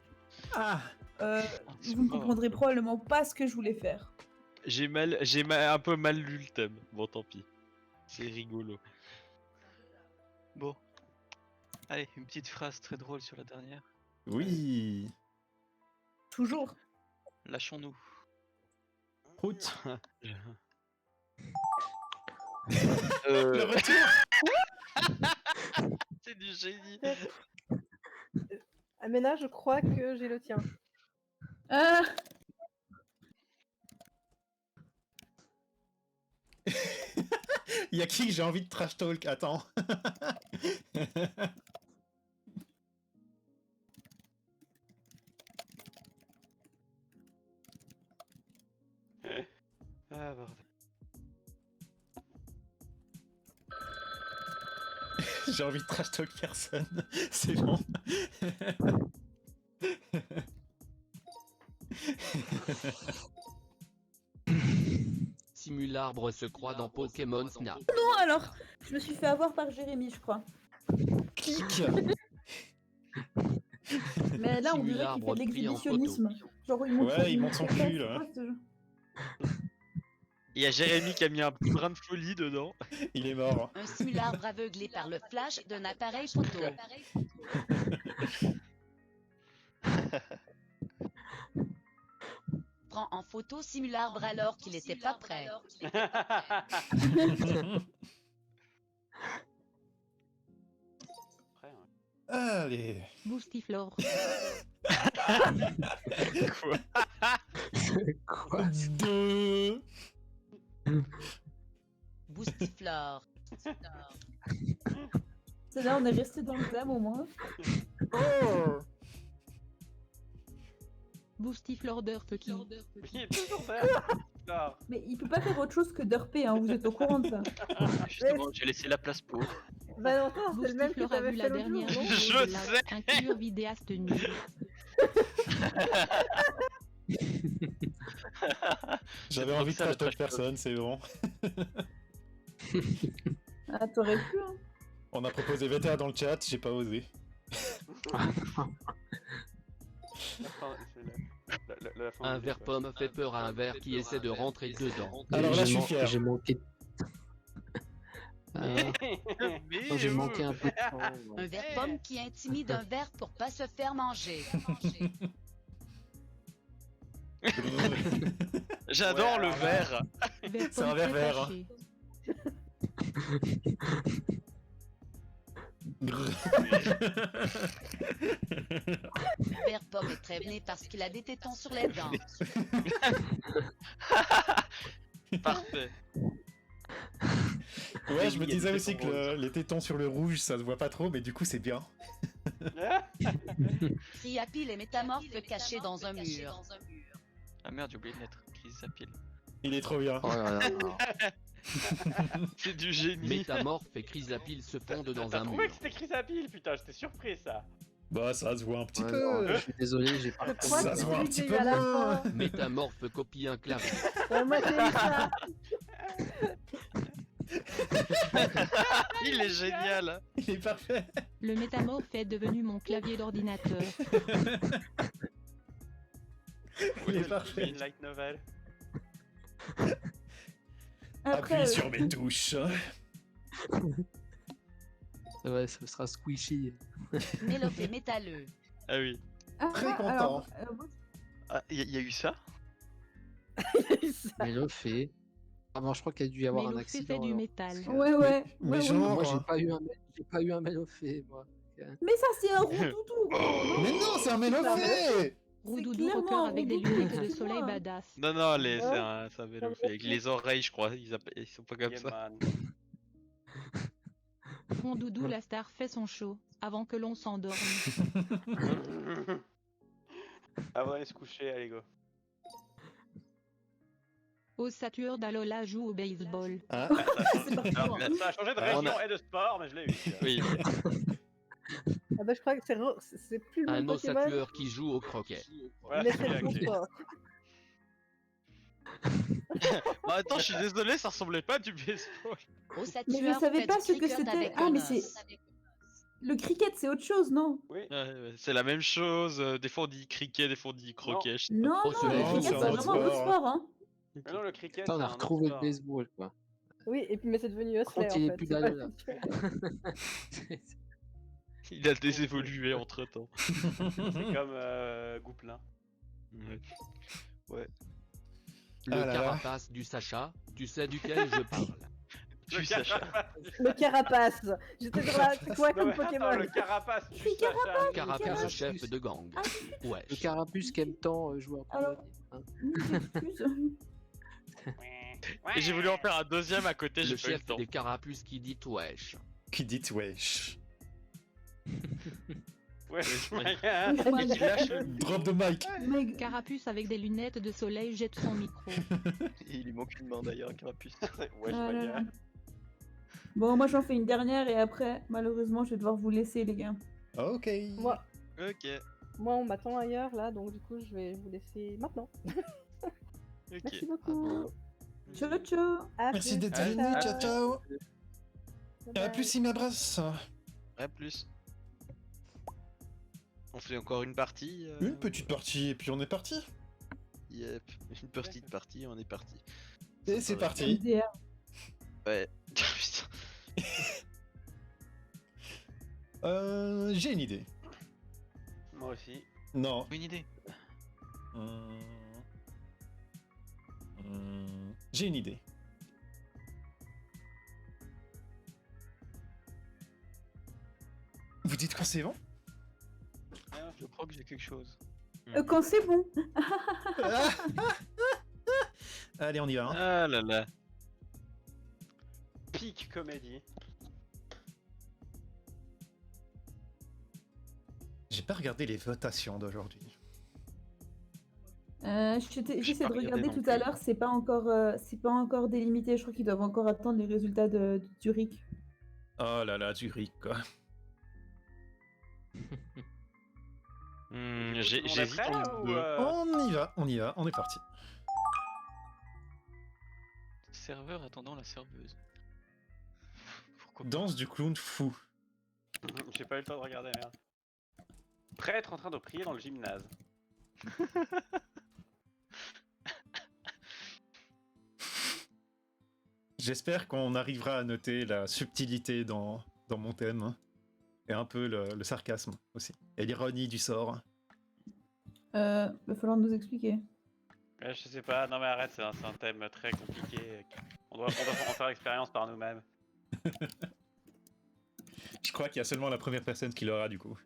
Ah! Vous ne comprendrez probablement pas ce que je voulais faire. J'ai un peu mal lu le thème. Bon, tant pis. C'est rigolo. Bon. Allez, une petite phrase très drôle sur la dernière. Oui! Toujours. Lâchons-nous. Route! Euh, Le retour! C'est du génie. Amena, je crois que j'ai le tien. Ah, Il y a qui que j'ai envie de trash talk? Attends. Ah, bordel. J'ai envie de trash talk personne. C'est bon. Simularbre se croit dans Pokémon Snap. Non, alors, je me suis fait avoir par Jérémy, je crois. Clic. Mais là, on dirait qu'il fait Simularbre de pris en l'exhibitionnisme. Genre, Ouais, il monte son cul, là. Il y a Jérémy qui a mis un petit brin de folie dedans. Il est mort. Un simularbre aveuglé par le flash d'un appareil photo. Prend en photo simularbre alors qu'il n'était pas prêt. Allez. Boostiflore. Quoi? 2. Boostiflore. C'est là, on est resté dans le thème au moins. Oh. Boostiflore Derpeki. Il est toujours there. Non. Mais il peut pas faire autre chose que derper, hein, vous êtes au courant de ça. Justement, j'ai laissé la place pour. Valentin, c'est le même que Boostiflore a t'avais vu fait la l'autre dernière jour, non vidéo Je de la sais. inclure vidéaste nul. J'avais envie de faire d'autres personnes, c'est bon. Ah, t'aurais pu, hein. On a proposé VTA dans le chat, j'ai pas osé. Un ver pomme fait peur à un ver qui essaie de rentrer dedans. Alors là, je suis fier. J'ai manqué. Non, j'ai manqué un peu de temps. Un ver pomme qui intimide un ver pour pas se faire manger. J'adore le verre. C'est un ver vert. Hein. Ver pomme est prévenu parce qu'il a des tétons sur les dents. Parfait. Ouais, je me disais aussi que les tétons sur le rouge, ça se voit pas trop, mais du coup, c'est bien. Criapile est métamorphe caché dans un mur. Ah merde, j'ai oublié de mettre Chris Apil. Il est trop bien. Oh là là. C'est du génie. Métamorphe et Chrysapile se fondent dans T'as un trouvé mur. que c'était Chris Apil, putain, j'étais surpris ça. Bah, ça se voit un petit Ouais, peu. non, je suis désolé, j'ai pas. Je crois Ça que se c'est voit un lui petit qui peu a eu à la moins. fin. Métamorphe copie un clavier. Ouais, moi j'ai eu ça. Il est génial. Il est parfait. Le métamorphe est devenu mon clavier d'ordinateur. Il est parfait. Une light novel. Après, Appuie sur mes touches. Ouais, ça sera squishy. Mélopée métalleux. Ah oui. Très content. alors, Ah, y a eu ça? Mais le fait. Ah bon, je crois qu'il y a dû y avoir un Mélopée fait accident. du alors. métal. ouais. Mais ouais, genre- Moi, j'ai pas eu un Mélofé, moi. Mais ça, c'est un roux-toutou. Mais non, c'est un mélophée. Roudoudou clairement rocker avec des Roudoudou, lunettes de c'est soleil moi. badass. Non, non, c'est un vélo fait avec les oreilles, je crois. Ils sont pas comme Yeah, ça. man. Roudoudou la star fait son show, avant que l'on s'endorme. Avant d'aller se coucher, allez go. Ossature d'Alola joue au baseball. Ah, C'est parti, Alors, hein. Ça a changé de On région a- et de sport, mais je l'ai eu. Oui. Ah bah je crois que c'est plus le Un même Pokémon, ossature qui joue au croquet. Voilà, mais c'est c'est le bien, bon ok. sport. Bah, attends, je suis désolé, ça ressemblait pas à du baseball. Mais je savais pas ce que c'était. Ah, mais c'est. Le cricket, c'est autre chose, non? Oui. Ouais, c'est la même chose. Des fois on dit cricket, des fois on dit croquet. je sais pas. Non, Oh, non, c'est le bon, cricket, c'est c'est un vraiment autre un autre sport. sport, hein. Mais non, le cricket. Putain, on c'est a un autre retrouvé le sport. baseball, quoi. Oui, et puis mais c'est devenu Hustler Quand en il est fait. plus c'est là, pas là. habituel. Il a désévolué entre temps. C'est comme Gouplin. Ouais. Le Ah là là. carapace du Sacha, tu sais duquel je parle. Tu Sacha. Le carapace. J'étais sur la. C'est quoi Non, comme mais attends, Pokémon? le carapace du Le Sacha. Carapace chef de gang. Le Wesh. carapuce qui aime tant jouer en Alors- Excuse. Et j'ai voulu en faire un deuxième à côté, j'ai Le pas eu le chef temps. des carapuces qui dit wesh. qui dit wesh. Ouais, Et qui lâche le... Drop de mic. Meg, Carapuce avec des lunettes de soleil jette son micro. Il lui manque une main d'ailleurs, Carapuce. Ouais, ah là je là. Bon, moi j'en fais une dernière et après, malheureusement, je vais devoir vous laisser, les gars. Ok. Moi, Ok. moi, on m'attend ailleurs là, donc du coup, je vais vous laisser maintenant. Ok. Merci beaucoup. Ciao, ciao. Merci d'être Allez, venu, allez. ciao ciao. Bye À bye. plus, il m'abrace. À plus. On fait encore une partie Une petite partie et puis on est parti. Yep, une petite partie, on est parti. Et Ça c'est me paraît parti. MDR. Ouais. Putain. J'ai une idée. Moi aussi. Non. Une idée. J'ai une idée. Vous dites quand c'est bon? Je crois que j'ai quelque chose. Quand c'est bon. Allez, on y va. Hein. Ah là là. Peak comédie. J'ai pas regardé les votations d'aujourd'hui. J'essaie pas de regardé regarder non tout plus. à l'heure, c'est pas encore délimité. Je crois qu'ils doivent encore attendre les résultats de Zurich. Oh là là, Zurich, quoi. Tout le monde est J'hésite prêt, entre ou, deux. On y va, on est parti. Serveur attendant la serveuse. Pourquoi pas? Danse du clown fou. J'ai pas eu le temps de regarder, merde. Prêtre en train de prier dans le gymnase. J'espère qu'on arrivera à noter la subtilité dans mon thème. Hein. Et un peu le sarcasme aussi. Et l'ironie du sort. Va falloir nous expliquer. Ouais, je sais pas, non mais arrête, c'est un thème très compliqué. On doit en faire expérience par nous-mêmes. Je crois qu'il y a seulement la première personne qui l'aura du coup.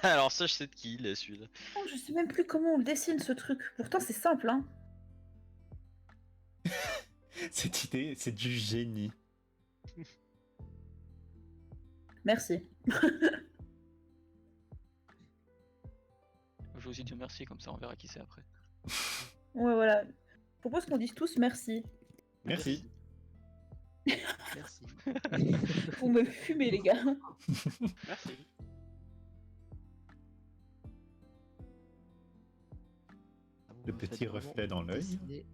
Alors ça, je sais de qui il est celui-là. Oh, je sais même plus comment on le dessine ce truc. Pourtant c'est simple, hein. Cette idée, c'est du génie. Merci. Je vais aussi dire merci, comme ça on verra qui c'est après. Ouais, voilà. Je propose qu'on dise tous merci. Merci. Merci. Vous me fumez, les gars. Merci. Ah bon, Le en petit fait, reflet vraiment dans l'œil. dessiner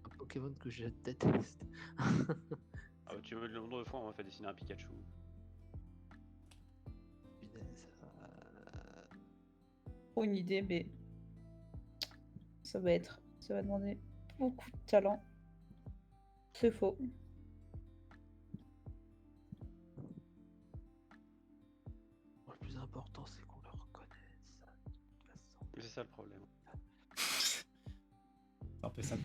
un Pokémon que je déteste. Ah, tu veux le nombre de fois on m'a fait dessiner un Pikachu. Punaise. Trop une idée, mais ça va demander beaucoup de talent. C'est faux. Le plus important, c'est qu'on le reconnaisse. De toute façon. C'est ça le problème. C'est un peu ça.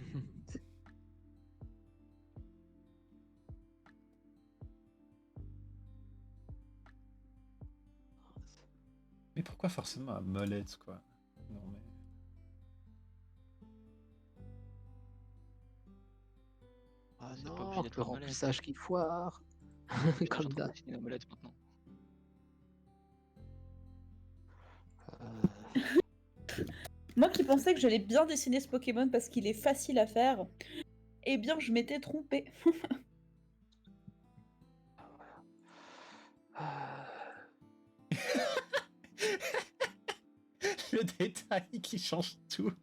Mais pourquoi forcément à Molette, quoi? Non mais... Ah C'est pas obligé non, d'être le un molette. remplissage qui foire. J'ai Comme déjà trop d'hab. dessiné la molette maintenant. Moi qui pensais que j'allais bien dessiner ce Pokémon parce qu'il est facile à faire, eh bien je m'étais trompée. Le détail qui change tout.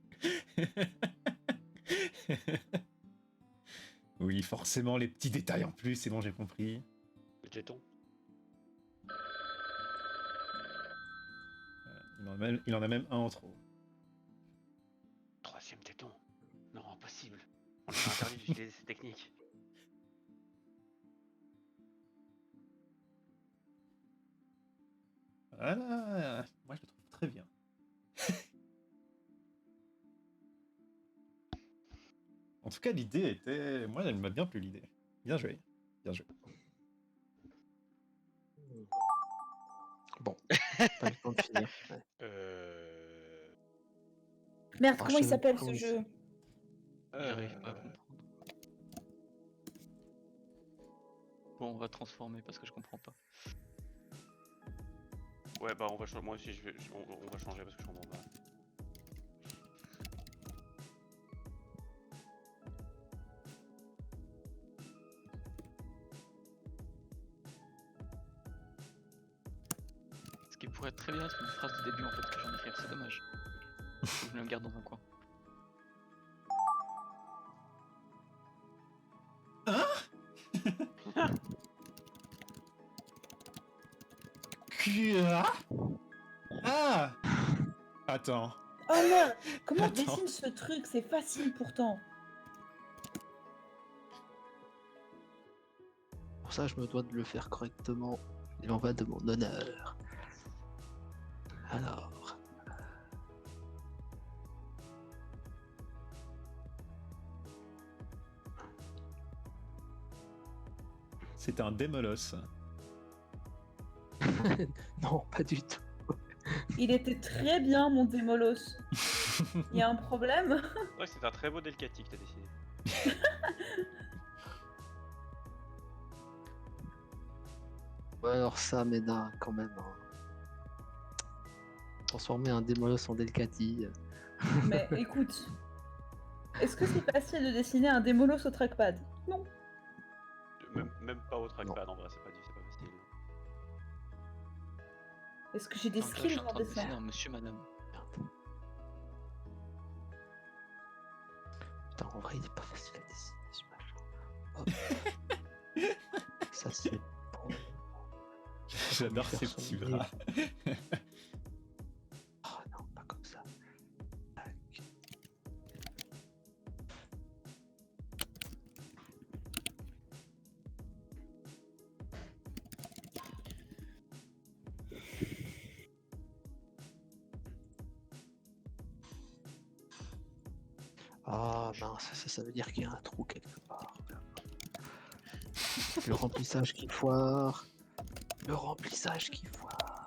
Oui, forcément, les petits détails en plus, c'est bon, j'ai compris. Le téton. Il en a même un en trop. Troisième téton. Non, impossible. On lui a interdit d'utiliser ces techniques. Voilà, moi je le trouve très bien. En tout cas, l'idée était... Moi, elle m'a bien plu, l'idée. Bien joué. Bien joué. Bon, pas le temps de finir. Ouais. Merde, Ah, comment je il sais s'appelle même ce pas jeu? J'arrive pas à comprendre. Bon, on va transformer parce que je comprends pas. Ouais, bah on va changer. Moi aussi, on va changer parce que je comprends pas. pourrait très bien être une phrase de début en fait que j'en écrire, c'est dommage. Je me le garde dans un coin. Quoi? Ah! Attends. Oh non! Comment on Attends. dessine ce truc? C'est facile pourtant. Pour ça, je me dois de le faire correctement. Il en va de mon honneur. Alors. C'est un démoloss. Non, pas du tout. Il était très bien, mon Démolos. Il y a un problème? Ouais, c'est un très beau Delcati que t'as dessiné. Ouais, alors ça, Ménard, quand même. Hein. Transformer un Démolos en Delcati. Mais écoute, est-ce que c'est facile de dessiner un Démolos au trackpad? Non. Même pas au trackpad, en vrai, c'est pas facile. Est-ce que j'ai des En même temps, je suis skills en en train de dessiner dessin? un monsieur madame. Putain, en vrai, il est pas facile à dessiner, ce machin. Hop. Ça, c'est bon. J'adore Faire ces son petits nez. bras. Oh non, pas comme ça. Tac. Ah mince, ça veut dire qu'il y a un trou quelque part. Le remplissage qui foire. Le remplissage qui foire.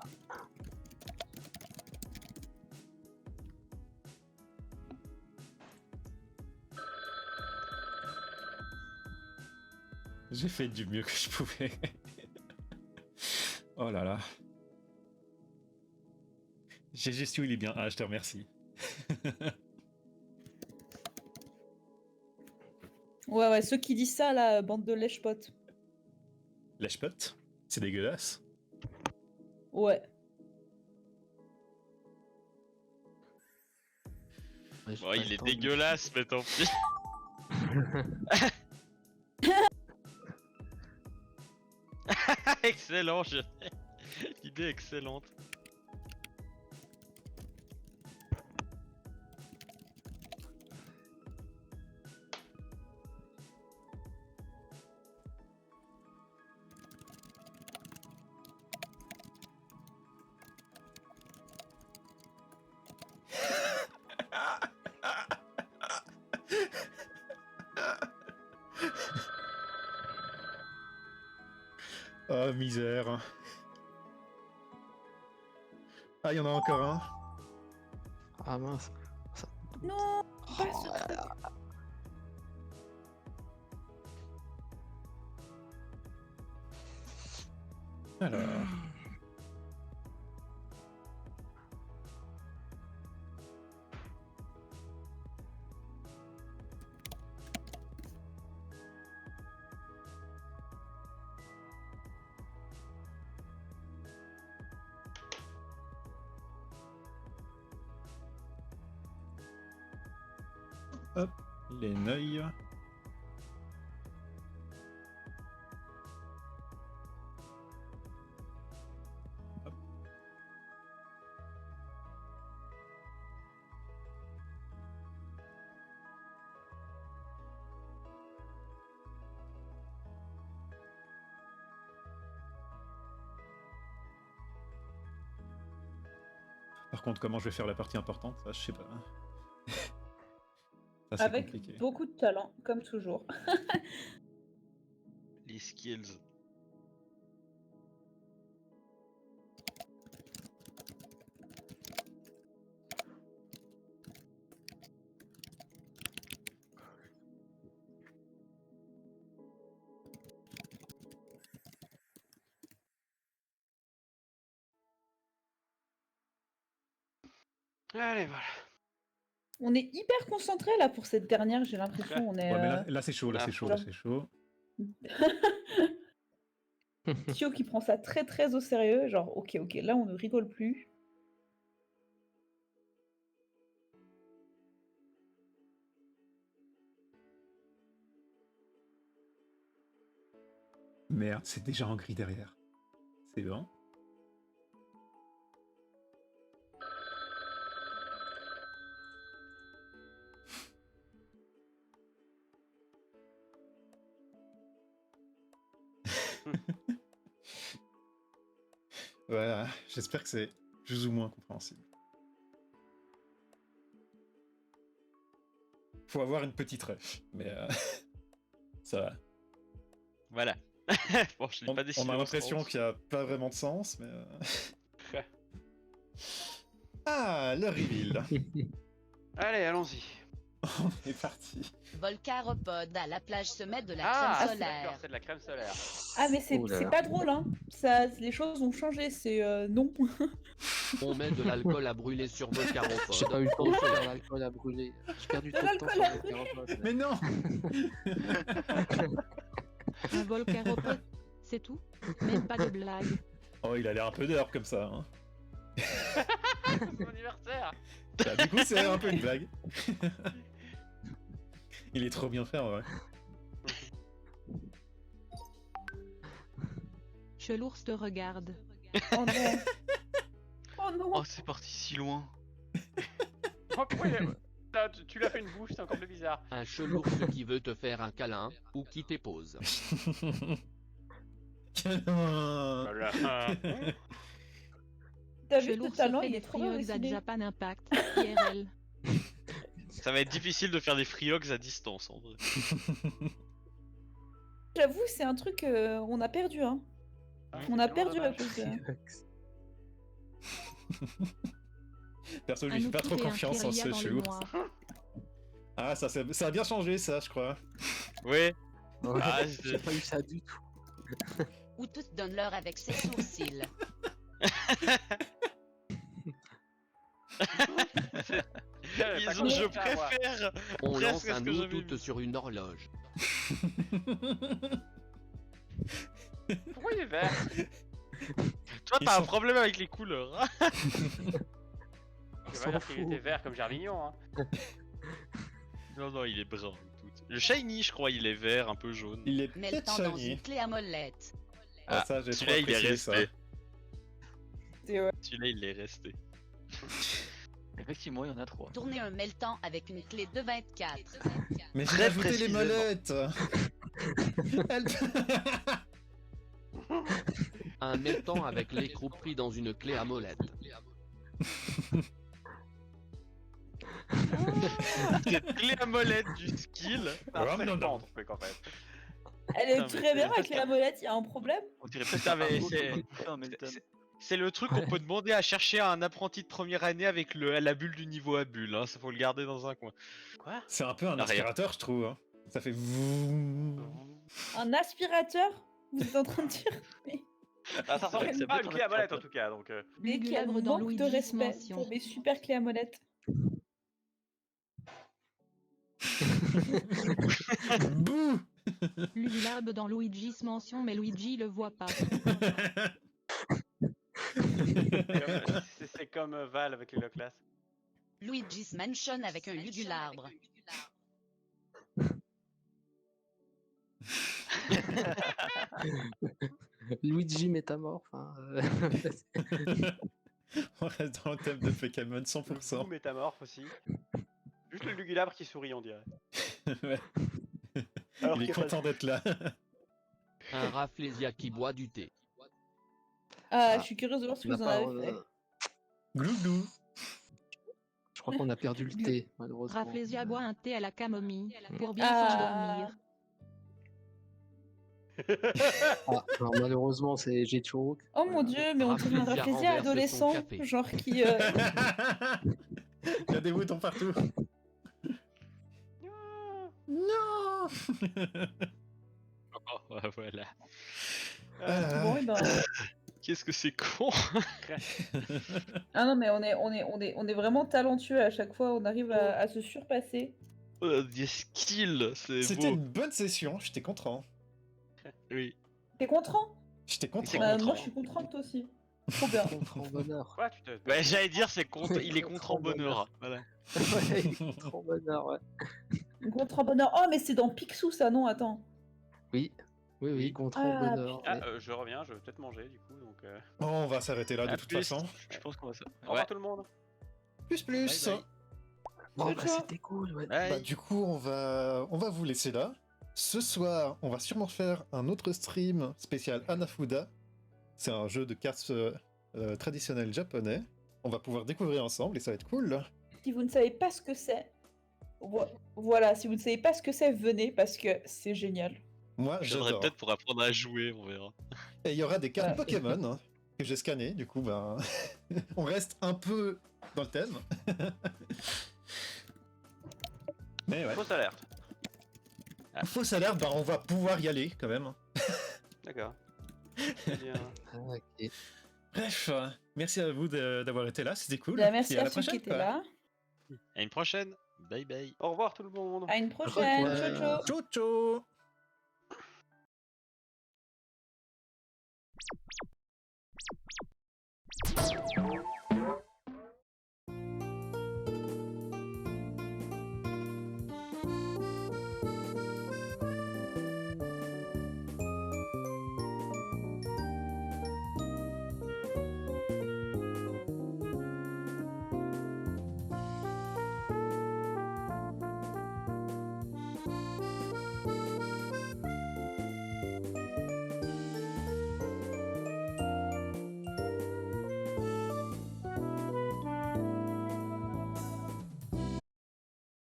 J'ai fait du mieux que je pouvais. Oh là là. GG Stu, il est bien. Ah, je te remercie. Ouais, ceux qui disent ça, là, bande de lèche-potes. Lèche-pote? C'est dégueulasse. Ouais. Ouais, j'ai Bon, pas il le est temps de- dégueulasse, mais tant pis. Excellent, l'idée est excellente. Oh, misère. Ah, il y en a encore un. Ah mince. Non, pas Oh, ce là truc. là. Alors. Hop, les neuils. Hop. Par contre, comment je vais faire la partie importante, ça, je sais pas. Ça, c'est Avec compliqué. beaucoup de talent, comme toujours. Les skills. Allez, voilà. On est hyper concentré là pour cette dernière, j'ai l'impression. On est. Ouais, mais là c'est chaud, là Ah, c'est chaud, là c'est chaud. Thio qui prend ça très très au sérieux, genre ok, là on ne rigole plus. Merde, c'est déjà en gris derrière. C'est bon. Voilà, j'espère que c'est plus ou moins compréhensible. Faut avoir une petite ref, mais ça va. Voilà. Bon, je l'ai pas décidé. On a en l'impression France. qu'il n'y a pas vraiment de sens, mais... Ah, le reveal. Allez, allons-y. On est parti. Volcaropode, à la plage se met de la Ah, crème d'accord, solaire. c'est de la crème solaire. Ah mais c'est Oh là là. pas drôle hein, ça, les choses ont changé, c'est non. On met de l'alcool à brûler sur vos J'ai pas caropodes. eu le temps de Au faire feu. l'alcool à brûler. J'ai perdu De trop de temps l'alcool sur à les brûler. carottes. Mais non. Un volcaropode, c'est tout? Même pas de blague. Oh, il a l'air un peu d'herbe comme ça. Hein. C'est mon anniversaire. Bah, du coup, c'est un peu une blague. Il est trop bien fait, en vrai. Chelours te regarde. Oh non. Oh non. Oh, c'est parti si loin. Oh, pourquoi tu l'as fait une bouche, c'est encore plus bizarre. Un chelours qui veut te faire un câlin ou qui t'épose. Voilà. T'as vu Chelours ce se talent, fait il des est trop bien friogs à dessiné. Japan Impact. IRL. Ça va être difficile de faire des friogs à distance en vrai. J'avoue, c'est un truc on a perdu hein. On a c'est perdu à dommage. cause de... Perso, je Un lui fais pas trop outil et un confiance en Kyria ce dans le chelours. noir. Ah, ça a bien changé, ça, je crois. Ouais. Ouais, Ah, j'ai pas eu ça du tout. Ou tous donnent l'heure avec ses sourcils. Ils ont- je préfère. On Presque lance ce un que ou j'avais toutes vu. sur une horloge. Pourquoi il est vert? Toi, Ils t'as un sont- problème avec les couleurs. Hein. Je s'en vais dire qu'il fout. était vert comme Germignon. Hein. Non, non, il est brun. Tout. Le shiny, je crois, il est vert, un peu jaune. Il est Met le peut-être temps dans shiny. une clé à molette. Ah, ça, j'ai trop Celui-là, il est apprécié ça. resté. C'est, ouais. Celui-là, il est resté. Effectivement, il y en a 3. Tournez un melletan avec une clé de 24. Mais j'ai Très ajouté les précisément. molettes. Elle- Un melletan avec l'écrou pris dans une clé à molette. Cette clé à molette du skill. Ah, non, non. En fait. Elle est Putain, mais très bien c'est- avec la molette, il y a un problème. On dirait Putain, mais c'est... c'est le truc qu'on peut demander à chercher à un apprenti de première année avec la bulle du niveau à bulle. Hein. Ça faut le garder dans un coin. Quoi? C'est un peu un Rien. aspirateur, je trouve. Hein. Ça fait... vroom. Un aspirateur? Vous êtes en train de dire? Mais, Ah, ça ressemble Ça peut pas à être une un clé à molette en aspirateur. tout cas, donc... mais quel Lugubre dans manque de Luigi's respect Mansion. pour mes super clés à molette. Bouh. Lugularbe dans Luigi's Mansion, mais Luigi le voit pas. C'est comme Val avec les Loclas. Luigi's Mansion avec un lugularbre. Luigi métamorphe. Hein. On reste dans le thème de Pokémon 100%. Ou métamorphe aussi. Juste le lugulabre qui sourit, on dirait. Ouais. Alors Il est qu'il y a pas content d'être là. Un raflésia qui boit du thé. Ah, je suis curieuse de voir ce que On a vous en pas, avez fait. Glouglou. Je crois qu'on a perdu le thé, malheureusement. Rafflesia boit un thé à la camomille pour bien Ah. s'endormir. Ah, alors, malheureusement, c'est j'ai choke. Oh mon dieu, mais on dirait un Rafflesia Rafflesia renverse son adolescent, café. genre qui... Il y a des boutons partout. Non. Oh, voilà. Bon, et ben... Qu'est-ce que c'est con. Ah non, mais on est vraiment talentueux à chaque fois, on arrive à se surpasser. Des skills, c'est C'était beau. une bonne session, j'étais content. Oui. T'es content? J'étais C'est content. contre- Moi, je suis contrainte aussi. Trop bien. Contre en bonheur. Quoi, tu te. Ouais, j'allais dire, il est contre en Contre en bonheur. Voilà. Ouais, il est contre en bonheur, ouais. Contre un bonheur. Oh, mais c'est dans Picsou, ça, non? Attends. Oui, oui, contre en Ah, bonheur. Ah, mais- je reviens, je vais peut-être manger du coup, donc. Bon, on va s'arrêter là de À toute plus. façon. Je pense qu'on va ça. Au revoir tout le monde. Plus. Bye bye. Bon, Ciao, bah, ciao. c'était cool, ouais. Ouais. Bah, du coup, on va vous laisser là. Ce soir, on va sûrement faire un autre stream spécial Hanafuda. C'est un jeu de cartes traditionnel japonais. On va pouvoir découvrir ensemble et ça va être cool. Si vous ne savez pas ce que c'est, voilà, si vous ne savez pas ce que c'est, venez parce que c'est génial. Moi, Je viendrai j'adore. peut-être pour apprendre à jouer, on verra. Et il y aura des cartes Ouais. Pokémon hein, que j'ai scannées. Du coup, ben, on reste un peu dans le thème. Mais ouais. Fausse alerte. Fausse alerte, bah, on va pouvoir y aller quand même. D'accord. Très bien. Ah, ok. Bref, merci à vous d'avoir été là, c'était cool. Bah, merci Et à, la ceux qui prochaine, étaient quoi. là. À une prochaine. Bye bye. Au revoir tout le monde. À une prochaine. revoir. Ciao, ciao. Ciao ciao.